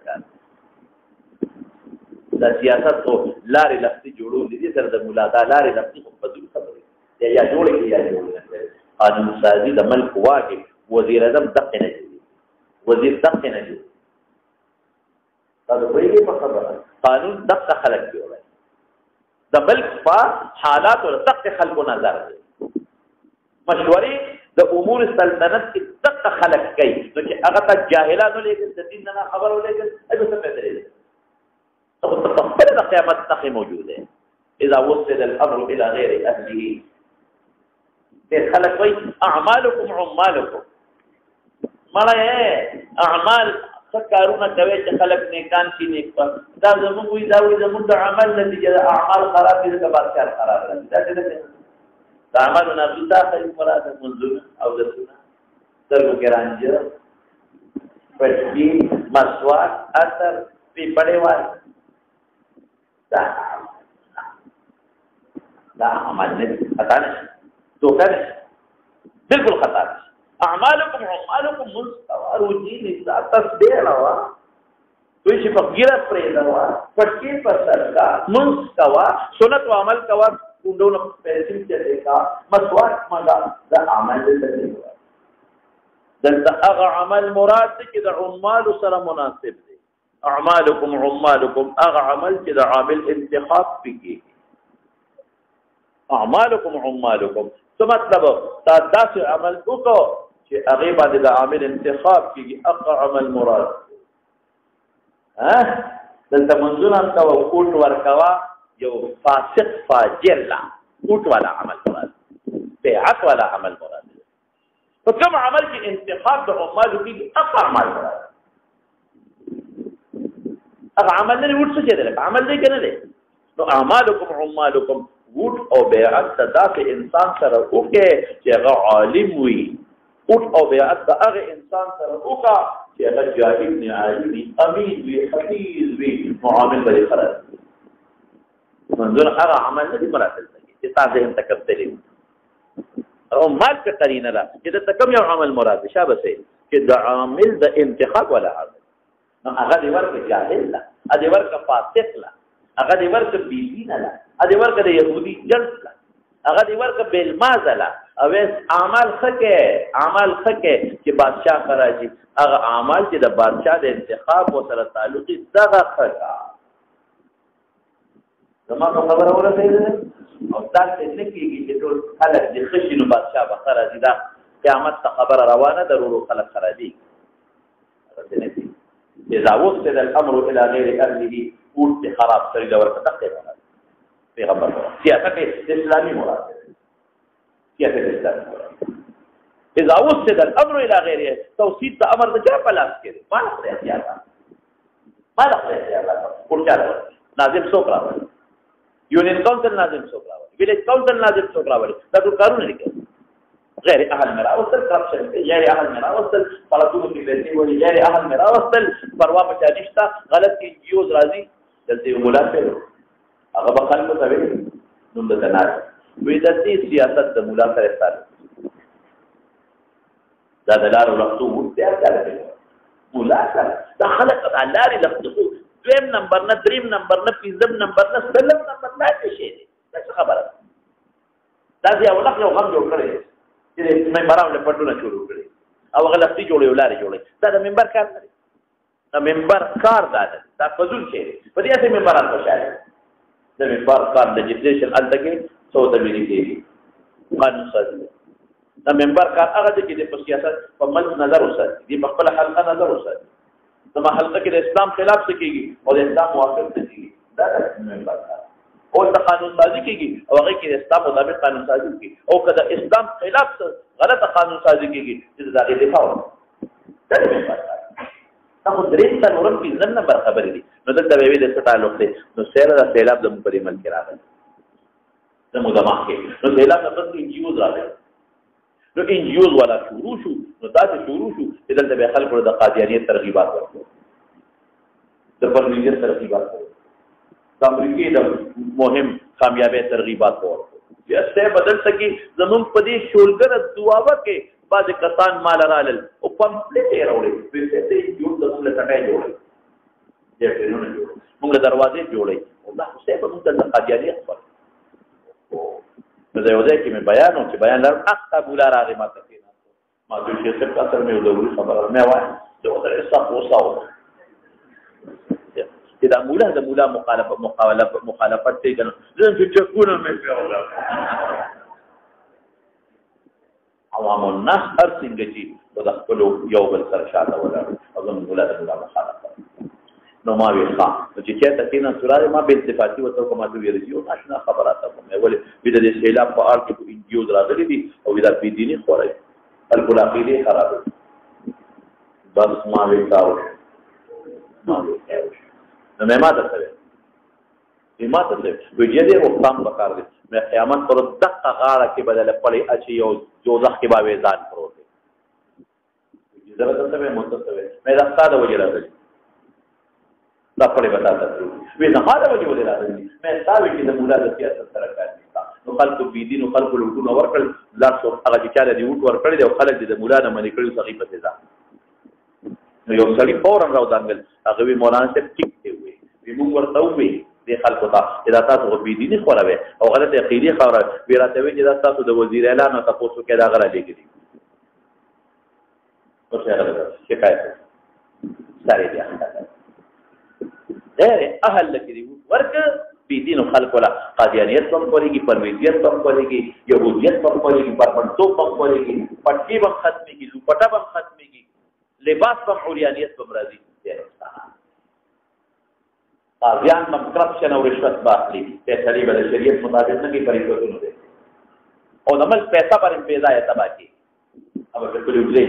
دا سیاست او لارې لفتي جوړول دي سره د مولا دا لارې لفتي په دې خبرې یا جوړې کې یا جوړې قانون سازي د ملک واجب وزیر اعظم دقه نه دي وزیر دقه نه دي دا د ویلې په خبره قانون دقه خلق جوړي د ملک په حالات او دقه خلکو نظر دي مشورې د امور سلطنت کې دقه خلق کوي نو چې هغه ته جاهلانو لیکل د دین نه خبر ولېږل ایبه څه پیدا لري تخبر قیامت تک موجود ہے اذا وصل الامر الى غیر اهله تے خلق وی اعمالکم عمالکم مړه اعمال فکرونه کوي چې خلق نیکان شي نیک په دا زموږ وی دا وی زموږ د عمل نتیجه اعمال خراب دي که بادشاہ خراب دي دا څه ده اعمالنا بتاخر مراد منذ او د سنه ترګو کې رانجه پټي مسواک اثر په بڑے وای دا عمل نه خطا نه تو کړه بالکل خطا اعمالکم عمالکم مستوى روجین تسبیح وا کوئی چې فقیره پرې دا پټکی پر سرکا مستوى سنت او عمل کوا کوندونو پیسې چلے کا مسواک مدا دا عمل دې دلته هغه عمل مراد چې د عمال سره مناسب دی اعمالکم عمالکم اغه عمل چې د عامل انتخاب پکې اعمالکم عمالکم څه مطلب دا داسې عمل وکړو چې هغه باندې د عامل انتخاب کېږي اغه عمل مراد ها دلته منځونه تا وقوت ورکوا یو فاسق فاجر لا قوت والا عمل مراد بیعت والا عمل مراد فكم عمل کې انتخاب د عمال کېږي اغه عمل مراد اغه عمل نه وټ څه دی عمل دی کنه دی نو اعمالکم عمالکم وټ او بیعت صدا په انسان سره وکي چې هغه عالم وي وټ او بیعت هغه انسان سره وکا چې هغه جاهل نه عالم امین وي حفیظ وي معامل به خلاص منظور هغه عمل نه دی مراتب چې تاسو هم تکبدلی او مال په قرینه لا چې د تکم یو عمل مراد شابه سي چې د عامل د انتخاب ولا عمل نو هغه دی ورکه جاهل لا هغه ورکه فاسق لا هغه دی ورکه بیدین لا هغه ورکه د يهودي جنس لا هغه دی ورکه بالماز لا او اعمال خکه چې بادشاہ خراجي هغه اعمال چې د بادشاہ د انتخاب او سره تعلق دغه خکا زما خبره ورته او تاسو نه کیږي چې ټول خلک د خشنو بادشاہ بخراجي دا قیامت ته خبره روانه ضرورو خلک خراجي اذا وصل الامر الى غير اهله قلت خراب سري دور تقدم پیغمبر سیاست اسلامی مراد سیاست اسلامی مراد اذا وصل الامر الى غيره توصيل امر د چا پلاس کړي ما نه ورته ناظم څوک راوړي یونین کونسل ناظم څوک راوړي ویلیج کونسل ناظم څوک راوړي دا ټول کارونه دي غیر اهل میرا وصل کرپشن غیر اهل میرا وصل فلسطین کې دې وی غیر اهل میرا وصل پروا پچا نشتا غلط کی یوز راضی دلته مولا په هغه بخل کو کوي نو د تنار وی د دې سیاست د مولا سره تعلق دا د لارو لختو بیا تعلق مولا سره د خلق د لارې لختو دویم نمبر نه دریم نمبر نه پنځم نمبر نه سلم نمبر نه شي څه خبره دا یو لخت یو غم جوړ کړی چې منبرونه له پټونه شروع کړي او غلطي جوړي ولاري جوړي دا د منبر کار نه د منبر کار دا فضول شی دی په دې اساس منبران خوشاله د منبر کار لیجسلیشن الته کې څو تبلیغ کېږي قانون سازي د منبر کار هغه چې د سیاست په منځ نظر وساتي دی په خپل حلقه نظر وساتي زما حلقه کې د اسلام خلاف څه کېږي او د اسلام موافق څه کېږي دا د منبر کار او د قانون سازي کېږي او هغه کې د اسلام مطابق قانون سازي کېږي او کله اسلام خلاف غلطه قانون سازي کېږي چې دا د دفاع دا د منبر کار خو درې څلورم کې ځنه بر خبرې دي نو دلته به وي د څه تعلق دی نو سیلاب د سیلاب د مپرې ملک راغلی زموږ د مخکې نو سیلاب نه پس انجیوز راغلی نو انجیوز والا شروع شو نو داسې شروع شو چې دلته به خلکو د قادیانیت ترغیبات ورکړو د پرویزیت ترغیبات ورکړو د امریکې د مهم کامیابۍ ترغیبات ورکړو بیا څه بدل سکی زموږ په دې شولګره دعاوه کې بعض کسان مال رالل او پمپلیټ یې راوړي پیسې دې جوړ د موږ له ټکای جوړي دې ټرینونه جوړ موږ دروازې جوړي او دا څه په موږ د قادیانیت په نو یو ځای کې مې بیان او چې بیان لرم اخته بولا راغی ماته کې ما د شیخ صاحب اثر مې ضروري خبره مې وایي دا ودرې صح وساو چې دا مولا د مولا مخالفت دی کنه زه چې چکونه مې پیاوله عوام الناس هر څنګه چې د خپل یو بل سره شاته ولاړ او زموږ مولا د مولا مخالفت نو ما وی ښه چې چېرته کېنه سوراره ما به التفاتی ورته کوم ما ویل چې ناشنا خبراته کوم ولې د دې سیلاب په اړه کې انجیوز راغلي دي او دا بي دیني خوري خلکو عقیده خراب بس ما وی کاو نو مې ما ته وی ویډیو دې وختام وکړ دې مې قیامت پر دقه غاړه کې بدل پړې اچي یو دوزخ کې باوي ځان پروت دي ضرورت ته مې متصوي مې راځه د وجه راځي دا پړې بتاته وی نه هغه وجه ولې راځي مې تاسو کې د مولا د سیاست سره کار نو خلکو بي دین او خلکو لوټونه ورکړل لاس هغه چې چاله دی وټ ورکړل او خلک د مولا نه منې کړل صحیح پته ځه نو یو سړي فورن راو دانګل هغه وی مولانا ته ټیک دی وی موږ ورته وی د خلکو ته اذا تاسو بي دین خوروي او غلطه عقیده خوره وی راته وی چې تاسو د وزیر اعلان او تاسو کې دا غره لګی او څه غره شکایت ساري دی غیر اهل لکې ورک بي دین خلکو لا قادیانیت هم کوي پرویزیت هم کوي يهودیت هم کوي پرپنټو هم کوي پټي هم ختمي کی لوپټا هم ختمي کی لباس هم عریانیت هم راځي قاضیان هم کرپشن او رشوت باخلي فیصله به شریعت مطابق نه کوي پریکوتونه دي او عمل پیسہ پر انفاذ تبا کی अब بالکل وځي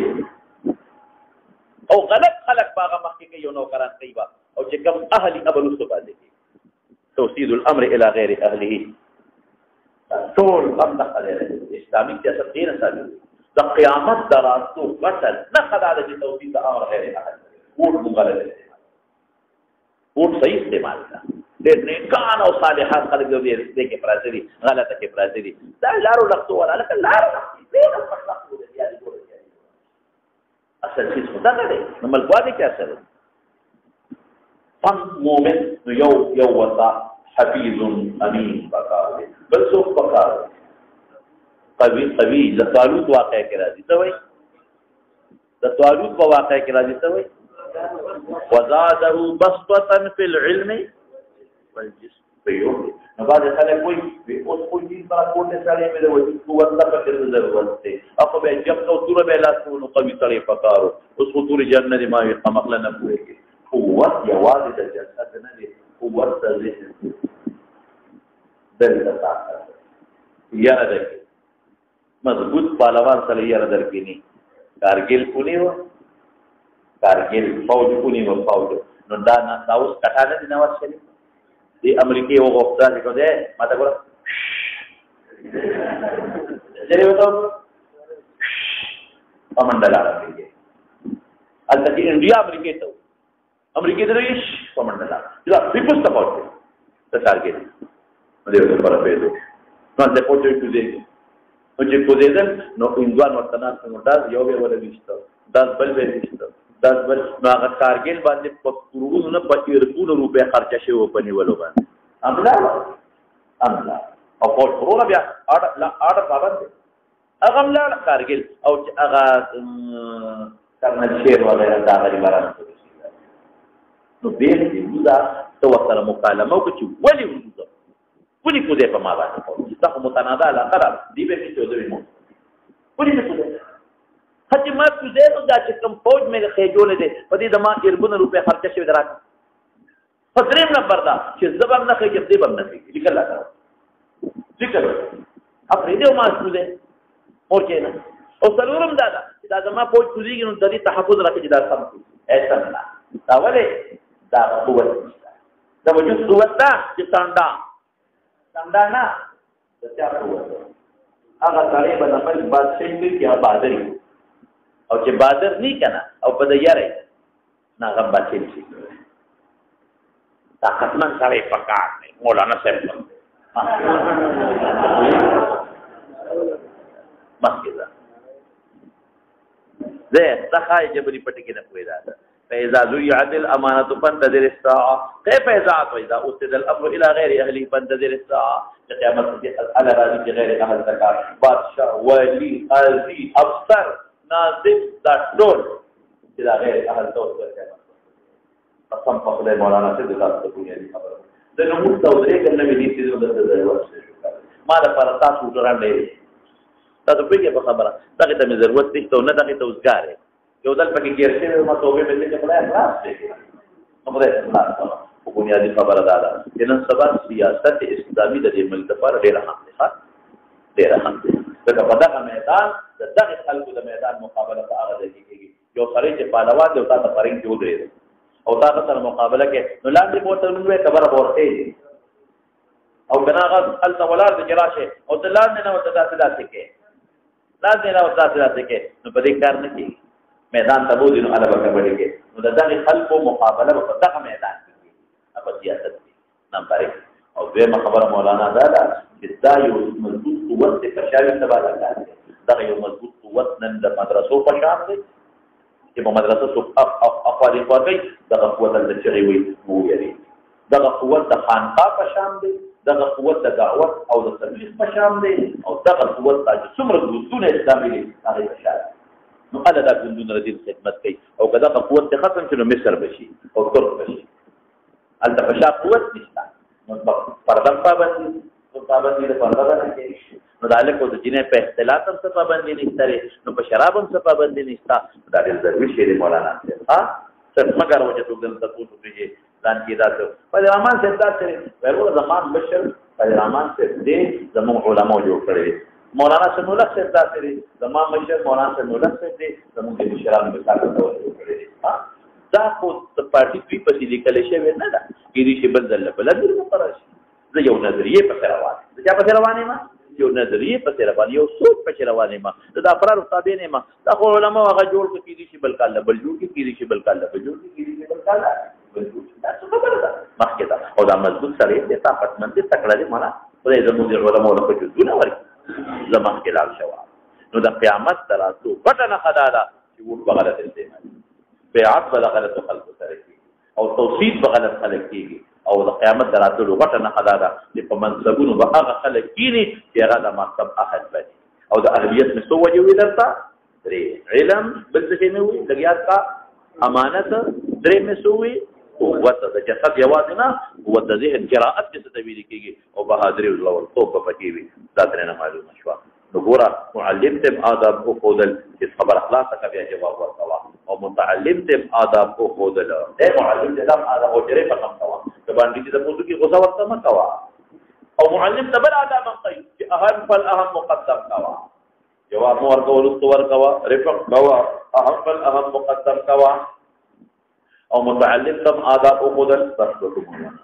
او غلط خلق باغه مخکې یو نو کران کوي او چې کوم اهلي ابل استفاده دي توسيد الامر الى غير اهله ټول هم د اسلامي سیاست غیر ثابت د قیامت دراتو غټل نه خدای د توسيد امر غیر اهله وټ مغلط وټ صحیح استعمال کا د نیکان او صالحات خلک دې کې پراته دي غلطه کې پراته دي دا لارو لختو ولا لکه لارو دې نه پټه دي اصل چیز خدا نه دی نو ملګری کې اصل فن مومن نو یو وتا حفیظ امین بکار دی بل څو بکار قوی د طالوت واقع کې راځي ته وای د طالوت په واقع کې راځي ته وای وزاده بسطه فی العلم والجسم نو بعد خلک وایي اوس خو دې پر کوټه سره مې د وجود قوت لا فکر ضرورت دی اخو به جب نو تور به لاسو نو قوي سره پکارو اوس خو تور جنت ما وي قمقله نه پوهیږي قوت یوازې د جسد نه دی قوت د ذهن دلته طاقت یاره ده مضبوط پهلوان سره یاره درکینی کارګل پونی و کارګل فوج پونی و فوج نو دا اوس کټانه دي نواز شریف دی امریکای او غوښتل چې کوته ماته ګور جری وته پمنډلا راځي البته انډیا امریکای ته امریکای ته یې پمنډلا دا پیپلز سپورټ ته ټارګټ مده په پر پیدا نو له پوهې ته دې نو چې په دې نو انډوان ورته نه دا یو به ولا وشته دا بل به وشته دا بل نو هغه کارګل باندې په کروڑونو نه په اربونو روپے خرچه شوی په نیولو باندې املا او په کروڑه بیا اړه پابند هغه املا کارګل او هغه کرنل شیر وغیرہ دا غریب راځي نو بیر دی مودا تو سره مکالمه وکړي ولې وځو ولې کو دې په ما باندې چې تاسو متنازع علاقه را دی به چې دوی مو ولې نه کوله هڅه ما کو دې نو دا چې کوم فوج مې خېجولې دي په دې د ما 1 روپے خرچه شوی دراک فدریم نمبر دا چې زبم نه خېجم دې بم نه خېږي لیکل لا ذکر افریدو ما کو دې مورچې نه او څلورم دا چې دا زما فوج کوزيږي نو د دې تحفظ راکړي دا سم ایسا نه دا ولې دا قوت دا وجود قوت دا چې څنګه نه د چا قوت هغه سړی به د خپل بادشاہ کې بادري او چې بادر نه کنه او په دایره نه هغه بچی شي طاقتمن سړی پکار دی مولانا صاحب مخکې زه تخای جبري پټ کې نه پوي دا فاذا ذيعت الامانه فانتظر الساعه كيف اذا اسد الامر الى غير اهله فانتظر الساعه قیامت على راضي غير اهل زکات بادشاہ ولی قاضي افسر ناظم دا ټول چې دا غیر اهل ته ورته قسم په خدای مولانا سے د تاسو په دې خبره د نوم تورې کنه مې دې چې د ضرورت ما د پر تاسو ډراندې تاسو په کې په خبره دغه ته ضرورت نشته نه دغه ته وزګار یو دل پکې ګرځي ما توبه مې چې خدای اخلاص دې نو خدای اخلاص په بنیادی خبره ده چې نن سبا سیاست اسلامي د دې ملک لپاره ډېر اهم ده ډېر اهم ده دا په دغه میدان دغه خلکو د میدان مقابله په هغه ځای کې کېږي یو سړی چې پهلوان دی او تا ته فرنګ کې ودرېد او تا سره مقابله کې نو لاندې موټر موږ خبره ورته او بنا هغه هلته ولاړ دی چې راشه او د لاندې نه ورته داسې کې لاندې نه ورته داسې کې نو په دې کار نه کېږي میدان ته بوځي نو هغه به کبډي کې نو د دغه خلکو مقابله په دغه میدان کې کېږي په سیاست کې نمبر 1 او دویمه خبره مولانا دا ده چې دا یو مضبوط قوت د فشاري سبا راځي دا یو مضبوط قوت نن د مدرسو په شان دی چې په مدرسو اقوالي کوي دا قوت د چغي وي وو یاري دا قوت د خانقاه په شان دی دا قوت د دعوت او د تبلیغ په شان دی او دا قوت د څومره ګوندونه اسلامي دي هغه په شان نو اله دا ګوندونه د خدمت کوي او کدا قوت ختم شنو مصر بشي او ترک بشي الته په شان قوت نشته نو پردم پابندي د پرده باندې کې نو دالکو د جنې په اختلاط هم څه پابندي نشته نو په شراب هم څه پابندي نشته دا ډېر ضروري شی دی مولانا ها څه مګر وجه ته دلته تاسو ته ځان کې دا په رحمان صاحب دا سره ورو زمان بشر په رحمان صاحب دې زموږ علماء جوړ کړی مولانا سنوله صاحب دا سره زمان بشر مولانا سنوله صاحب دې زموږ د مشرانو په تاسو ته جوړ کړی ها دا خو د پارټي دوی په لیکل شوی نه ده کې دې شی بل ځل بل د مقرر زه یو نظریه په روانه زه چا په روانه ما یو نظریه په روانه یو سوچ په روانه ما دا افراد تابع نه ما دا خو علماء هغه جوړ کې دي چې بل کاله بل جوړ کې دي چې بل کاله بل جوړ کې دي چې بل کاله بل جوړ دا څه خبره ده مخکې دا او دا مضبوط سره دې طاقتمن دې تکړه دې معنا خدای زموږ علماء له وجودونه ورکړي زمان کې لال شوا نو د قیامت تراتو پټنه خدادا چې و بغلط استعمال بیعت بغلط خلق سره او توصیف بغلط خلق کیږي او د قیامت دراتلو غټه نه خدادا چې په منصبونو به هغه خلک کینی چې هغه د منصب اخذ بني او د اهلیت مې سو وجه وي درته درې علم بل څه نه وي لګیات کا امانت درې مې سو وي قوت د جسد یوازې نه قوت د ذهن قرائت څه تویل کیږي او بهادری او لور توپ پکې وي دا ترنه معلومه شو نو ګوره معلم تم آداب او خودل چې خبر اخلاص کا بیا جواب ورکوا او متعلم تم آداب او خودل اے معلم دې آداب او جری په کم کوا باندې چې د موضوع کې غوسه ورته مکوا او معلم تبر آداب کوي چې اهم فل اهم مقدم کوا جواب ورکول ورکوا رفق کوا اهم فل اهم مقدم کوا او متعلم تم آداب او خودل بس وکړه